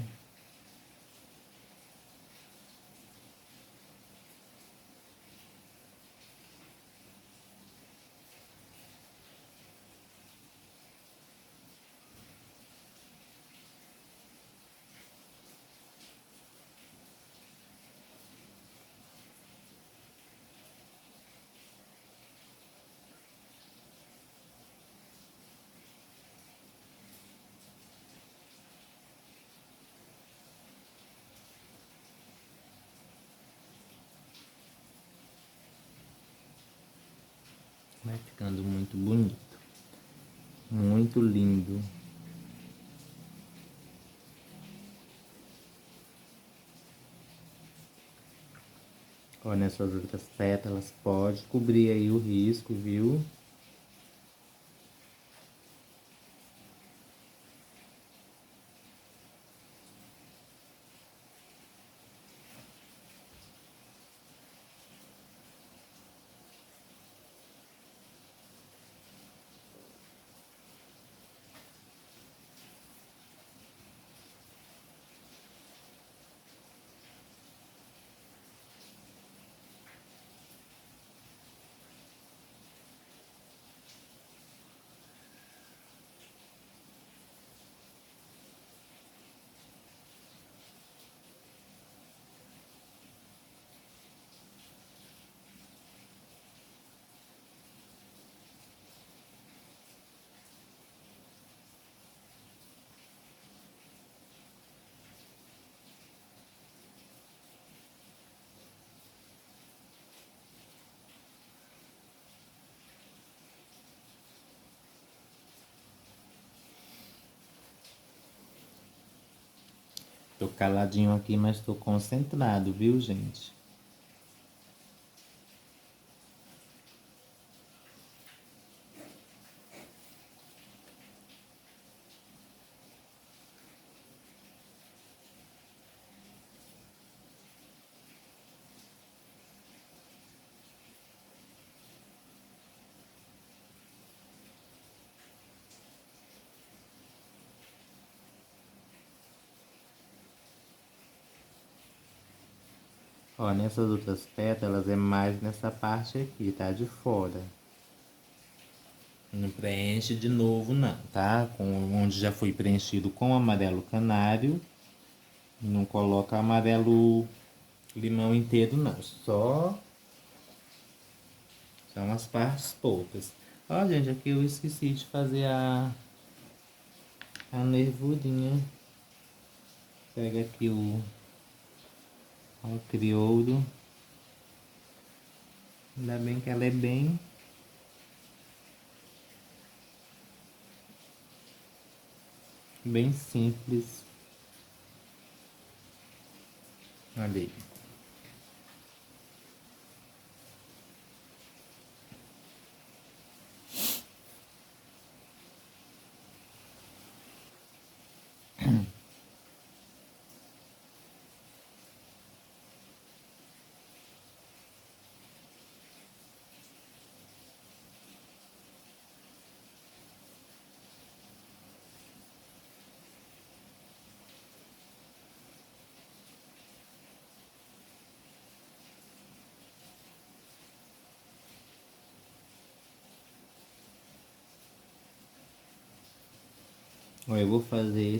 Vai ficando muito bonito. Muito lindo. Ó, nessas outras pétalas pode cobrir aí o risco, viu? Tô caladinho aqui, mas tô concentrado, viu, gente? Ó, nessas outras pétalas é mais nessa parte aqui, tá? De fora. Não preenche de novo não, tá? Onde já foi preenchido com amarelo canário. Não coloca amarelo limão inteiro não. São as partes poucas. Ó, gente, aqui eu esqueci de fazer a nervurinha. Pega aqui o crioulo. Ainda bem que ela é bem simples. Olha aí. Ó, eu vou fazer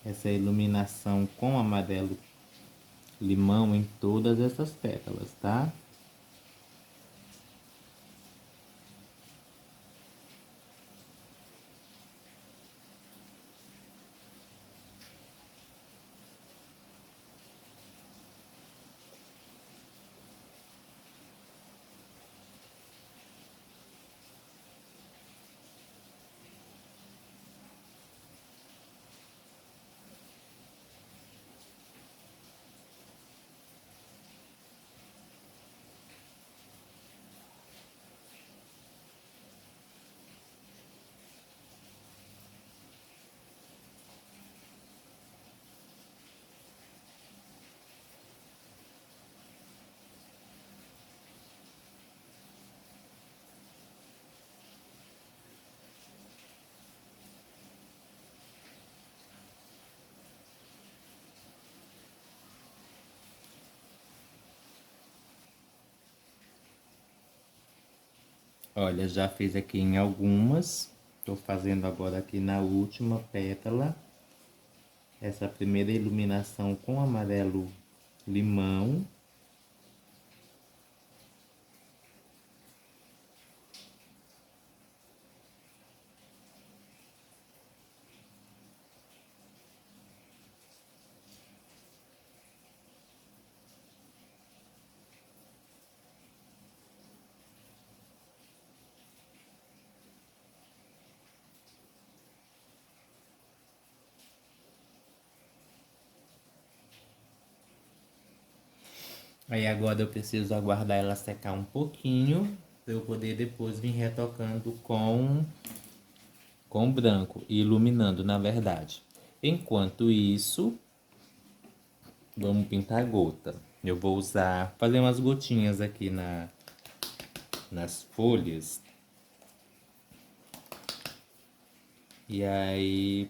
essa iluminação com amarelo limão em todas essas pétalas, tá? Olha, já fiz aqui em algumas. Tô fazendo agora aqui na última pétala. Essa primeira iluminação com amarelo limão. Aí agora eu preciso aguardar ela secar um pouquinho para eu poder depois vir retocando com branco e iluminando, na verdade. Enquanto isso, vamos pintar gota. Eu vou fazer umas gotinhas aqui nas folhas. E aí,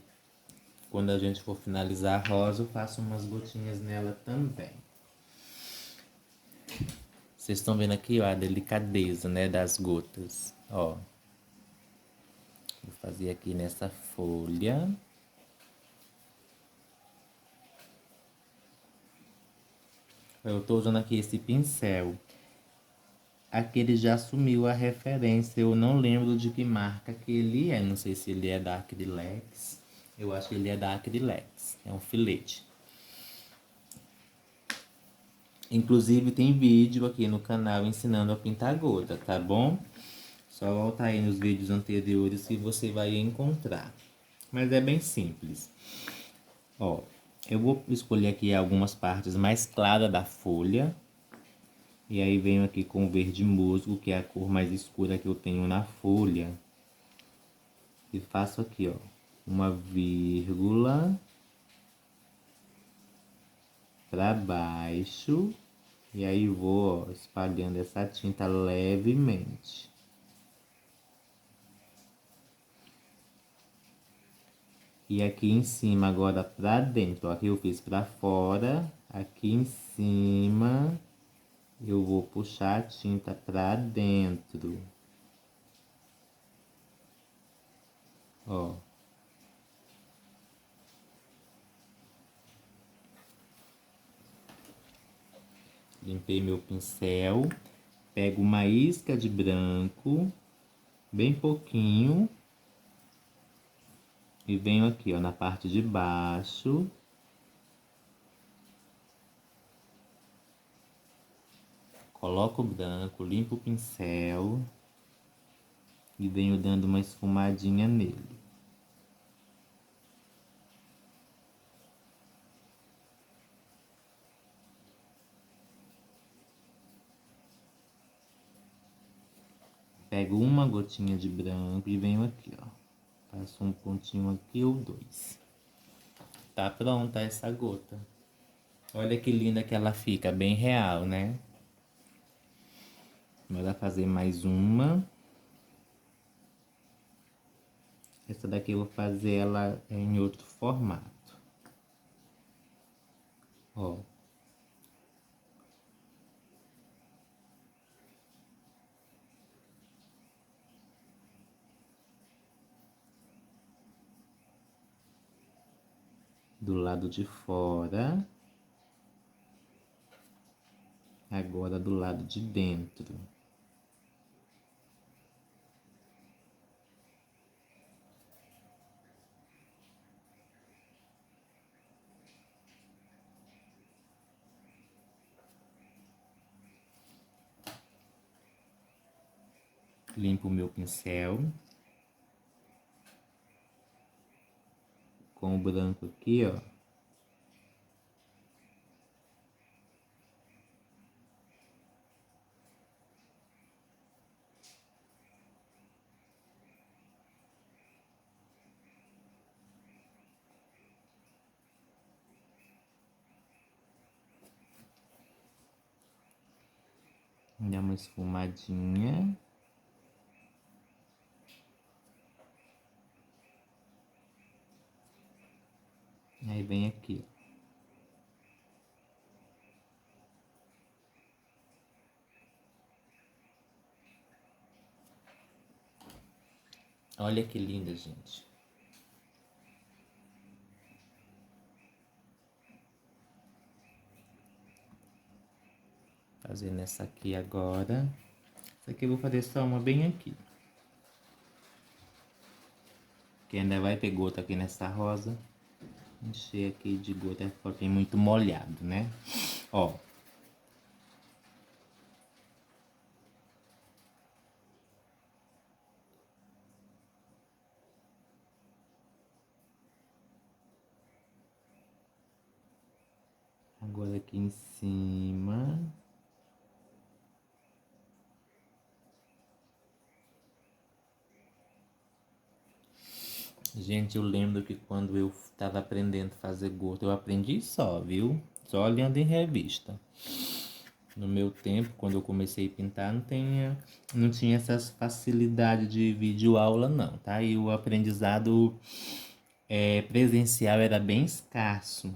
quando a gente for finalizar a rosa, eu faço umas gotinhas nela também. Vocês estão vendo aqui, ó, a delicadeza, né, das gotas, ó. Vou fazer aqui nessa folha. Eu tô usando aqui esse pincel. Aqui ele já assumiu a referência, eu não lembro de que marca que ele é. Não sei se ele é da Acrylex. Eu acho que ele é da Acrylex, é um filete. Inclusive tem vídeo aqui no canal ensinando a pintar gota, tá bom? Só voltar aí nos vídeos anteriores que você vai encontrar. Mas é bem simples. Ó, eu vou escolher aqui algumas partes mais claras da folha. E aí venho aqui com o verde musgo, que é a cor mais escura que eu tenho na folha. E faço aqui, ó, uma vírgula para baixo. E aí vou, ó, espalhando essa tinta levemente. E aqui em cima agora pra dentro, ó, aqui eu fiz pra fora, aqui em cima eu vou puxar a tinta pra dentro. Ó. Limpei meu pincel, pego uma isca de branco, bem pouquinho, e venho aqui, ó, na parte de baixo. Coloco o branco, limpo o pincel e venho dando uma esfumadinha nele. Pego uma gotinha de branco e venho aqui, ó. Faço um pontinho aqui ou dois. Tá pronta essa gota. Olha que linda que ela fica, bem real, né? Bora fazer mais uma. Essa daqui eu vou fazer ela em outro formato. Ó. do lado de fora, agora do lado de dentro. Limpo o meu pincel com o branco aqui, ó. Dá uma esfumadinha. Aí vem aqui, ó. Olha que linda, gente. Fazendo essa aqui agora. Essa aqui eu vou fazer só uma bem aqui. Que ainda vai ter gota aqui nessa rosa. Encher aqui de gota, porque tem muito molhado, né? Ó. Agora aqui em cima. Gente, eu lembro que quando eu estava aprendendo a fazer gota, eu aprendi só, viu? Só olhando em revista. No meu tempo, quando eu comecei a pintar, não tinha essas facilidades de videoaula não, tá? E o aprendizado presencial era bem escasso.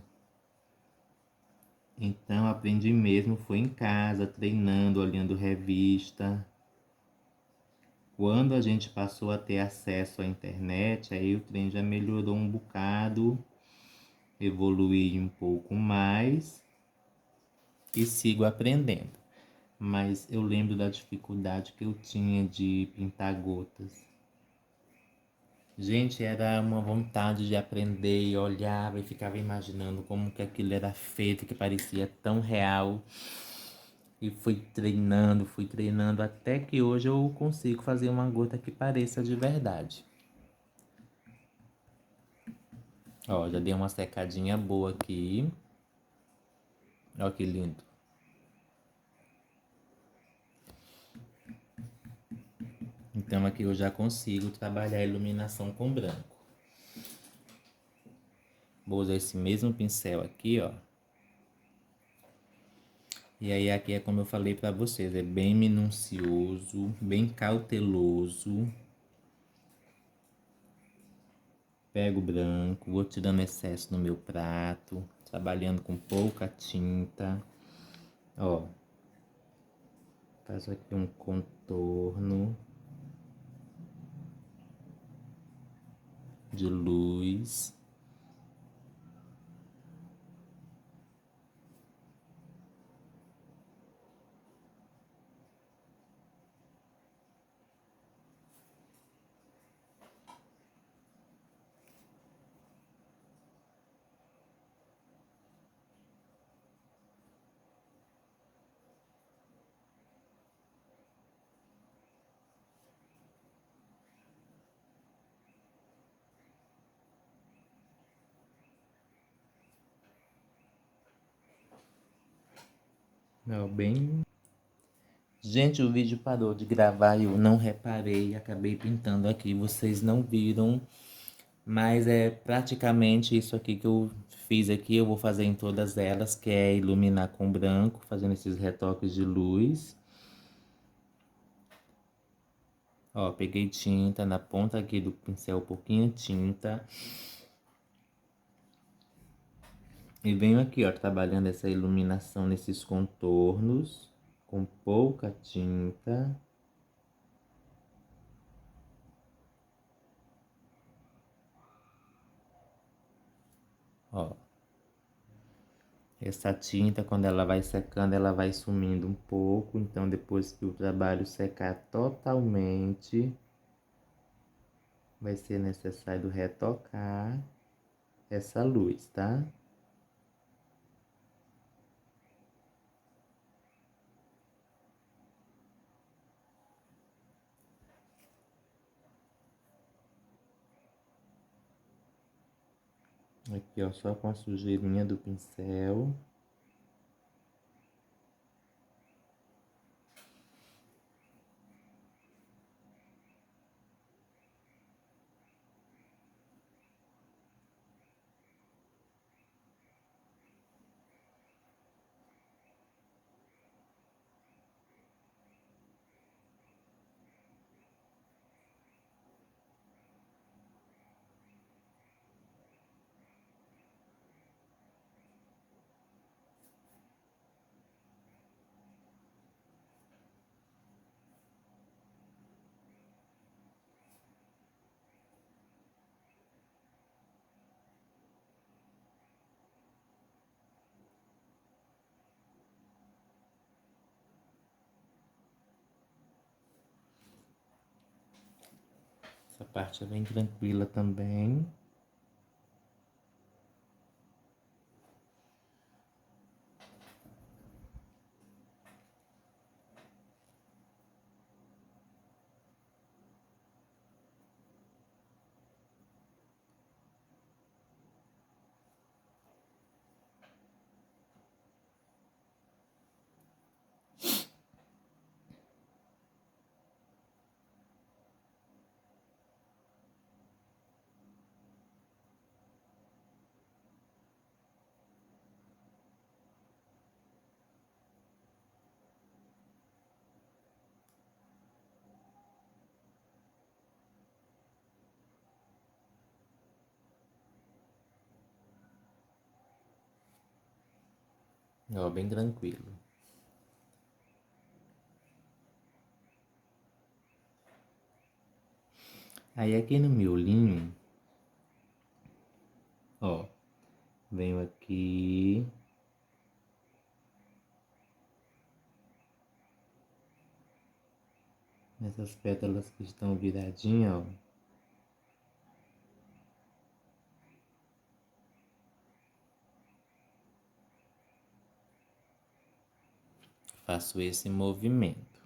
Então, eu aprendi mesmo, foi em casa, treinando, olhando revista. Quando a gente passou a ter acesso à internet, aí o trem já melhorou um bocado, evoluí um pouco mais e sigo aprendendo. Mas eu lembro da dificuldade que eu tinha de pintar gotas. Gente, era uma vontade de aprender e olhava e ficava imaginando como que aquilo era feito, que parecia tão real. E fui treinando até que hoje eu consigo fazer uma gota que pareça de verdade. Ó, já dei uma secadinha boa aqui. Ó que lindo. Então aqui eu já consigo trabalhar a iluminação com branco. Vou usar esse mesmo pincel aqui, ó. E aí aqui é como eu falei pra vocês, é bem minucioso, bem cauteloso. Pego o branco, vou tirando excesso no meu prato, trabalhando com pouca tinta. Ó, faço aqui um contorno de luz. Ó, bem. Gente, o vídeo parou de gravar e eu não reparei, acabei pintando aqui, vocês não viram, mas é praticamente isso aqui que eu fiz aqui, eu vou fazer em todas elas, que é iluminar com branco, fazendo esses retoques de luz. Ó, peguei tinta na ponta aqui do pincel, um pouquinho de tinta. E venho aqui, ó, trabalhando essa iluminação nesses contornos, com pouca tinta. Ó, essa tinta, quando ela vai secando, ela vai sumindo um pouco. Então, depois que o trabalho secar totalmente, vai ser necessário retocar essa luz, tá? Aqui, ó, só com a sujeirinha do pincel. Essa parte é bem tranquila também. Ó, bem tranquilo. Aí aqui no miolinho, ó, venho aqui, nessas pétalas que estão viradinhas, ó. Faço esse movimento.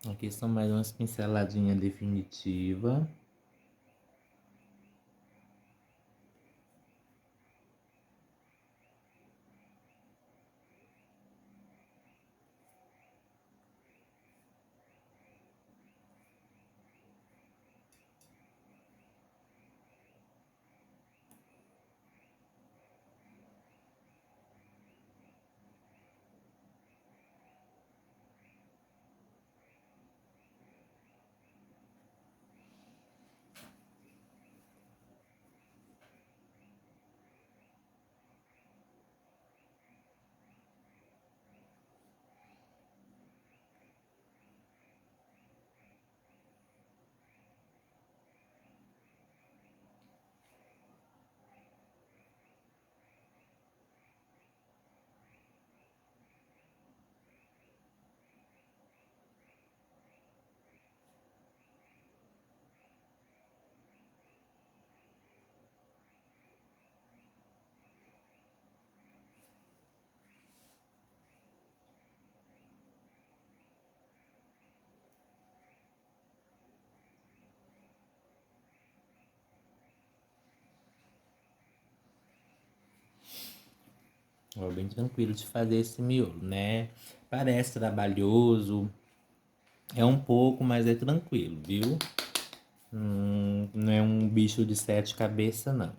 Aqui são mais umas pinceladinhas definitivas. Ó, bem tranquilo de fazer esse miolo, né? Parece trabalhoso, é um pouco, mas é tranquilo, viu? Não é um bicho de sete cabeças, não.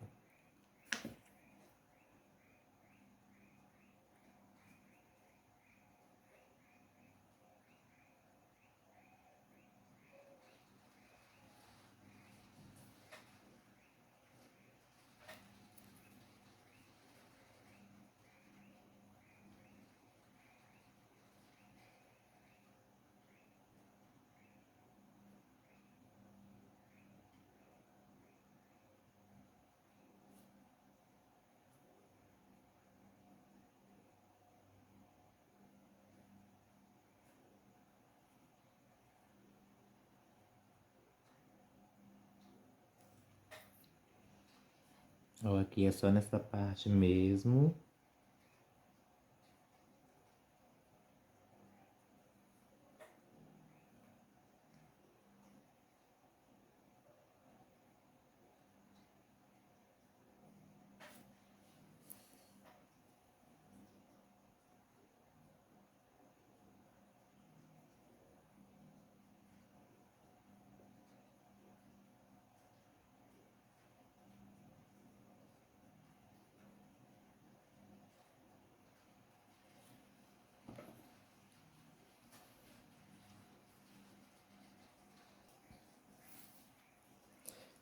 Ó, aqui é só nessa parte mesmo.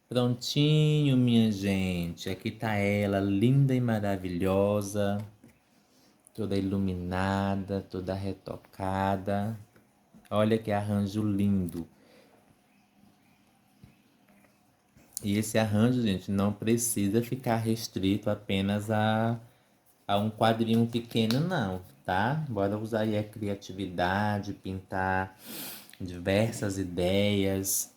Prontinho, minha gente. Aqui tá ela, linda e maravilhosa, toda iluminada, toda retocada. Olha que arranjo lindo. E esse arranjo, gente, não precisa ficar restrito apenas a um quadrinho pequeno, não, tá? Bora usar aí a criatividade, pintar diversas ideias,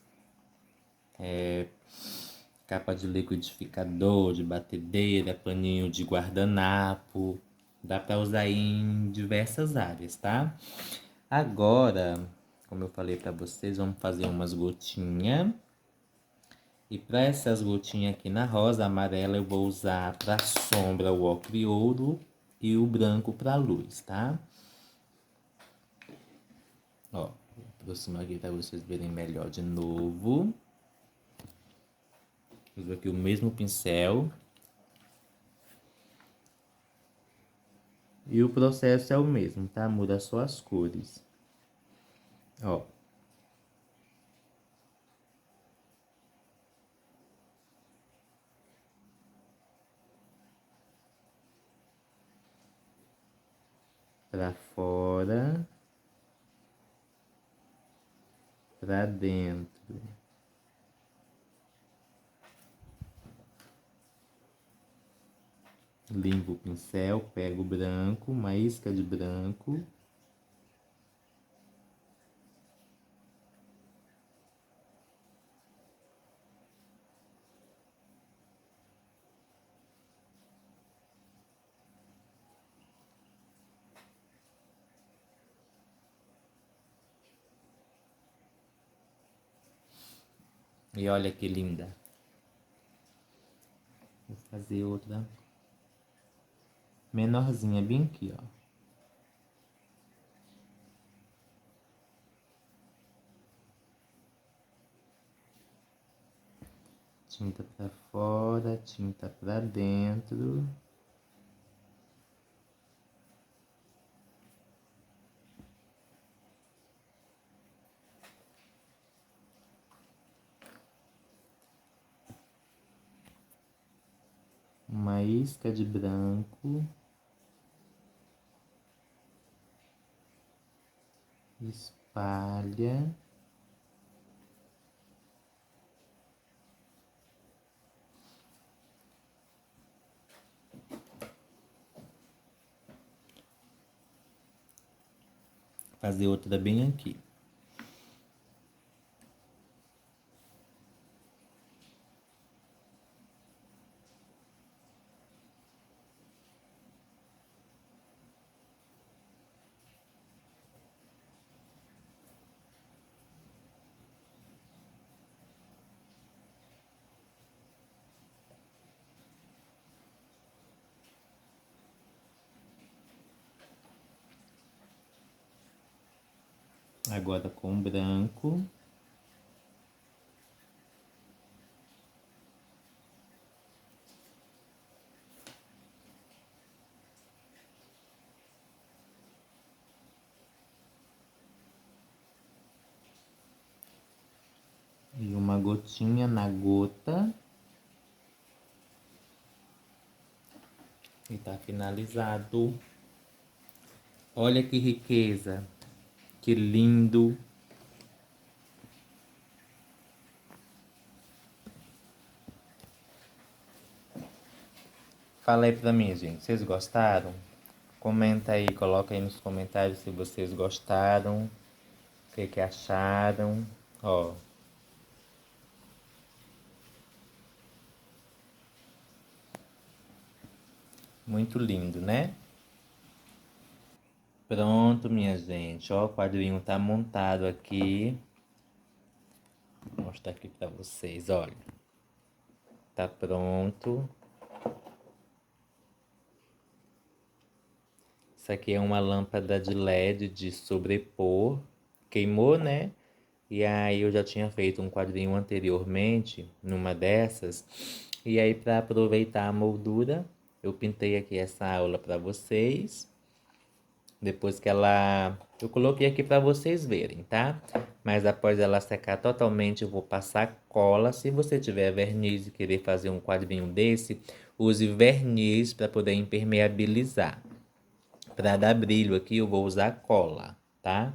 capa de liquidificador, de batedeira, paninho de guardanapo. Dá para usar aí em diversas áreas, tá? Agora, como eu falei para vocês, vamos fazer umas gotinhas. E para essas gotinhas aqui na rosa, amarela, eu vou usar para sombra o ocre ouro e o branco para luz, tá? Ó, vou aproximar aqui para vocês verem melhor de novo. Uso aqui o mesmo pincel. E o processo é o mesmo, tá? Muda só as cores. Ó. Pra fora. Pra dentro. Limpo o pincel, pego o branco, uma isca de branco. E olha que linda. Vou fazer outra menorzinha bem aqui, ó. Tinta pra fora, tinta pra dentro. Uma isca de branco. Espalha. Fazer outra bem aqui. Agora com branco. E uma gotinha na gota. E tá finalizado. Olha que riqueza. Que lindo. Fala aí pra mim, gente. Vocês gostaram? Comenta aí, coloca aí nos comentários se vocês gostaram. O que acharam. Ó. Muito lindo, né? Pronto, minha gente. Ó, o quadrinho tá montado aqui. Vou mostrar aqui pra vocês, olha. Tá pronto. Isso aqui é uma lâmpada de LED de sobrepor. Queimou, né? E aí eu já tinha feito um quadrinho anteriormente, numa dessas. E aí para aproveitar a moldura, eu pintei aqui essa aula para vocês. Depois que ela... Eu coloquei aqui para vocês verem, tá? Mas após ela secar totalmente, eu vou passar cola. Se você tiver verniz e querer fazer um quadrinho desse, use verniz para poder impermeabilizar. Para dar brilho aqui, eu vou usar cola, tá?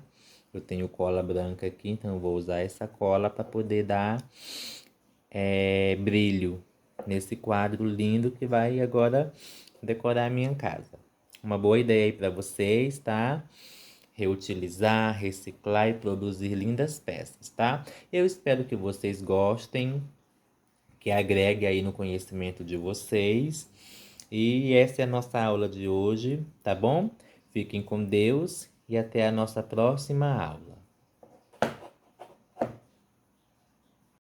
Eu tenho cola branca aqui, então eu vou usar essa cola para poder dar brilho nesse quadro lindo que vai agora decorar a minha casa. Uma boa ideia aí para vocês, tá? Reutilizar, reciclar e produzir lindas peças, tá? Eu espero que vocês gostem, que agregue aí no conhecimento de vocês. E essa é a nossa aula de hoje, tá bom? Fiquem com Deus e até a nossa próxima aula.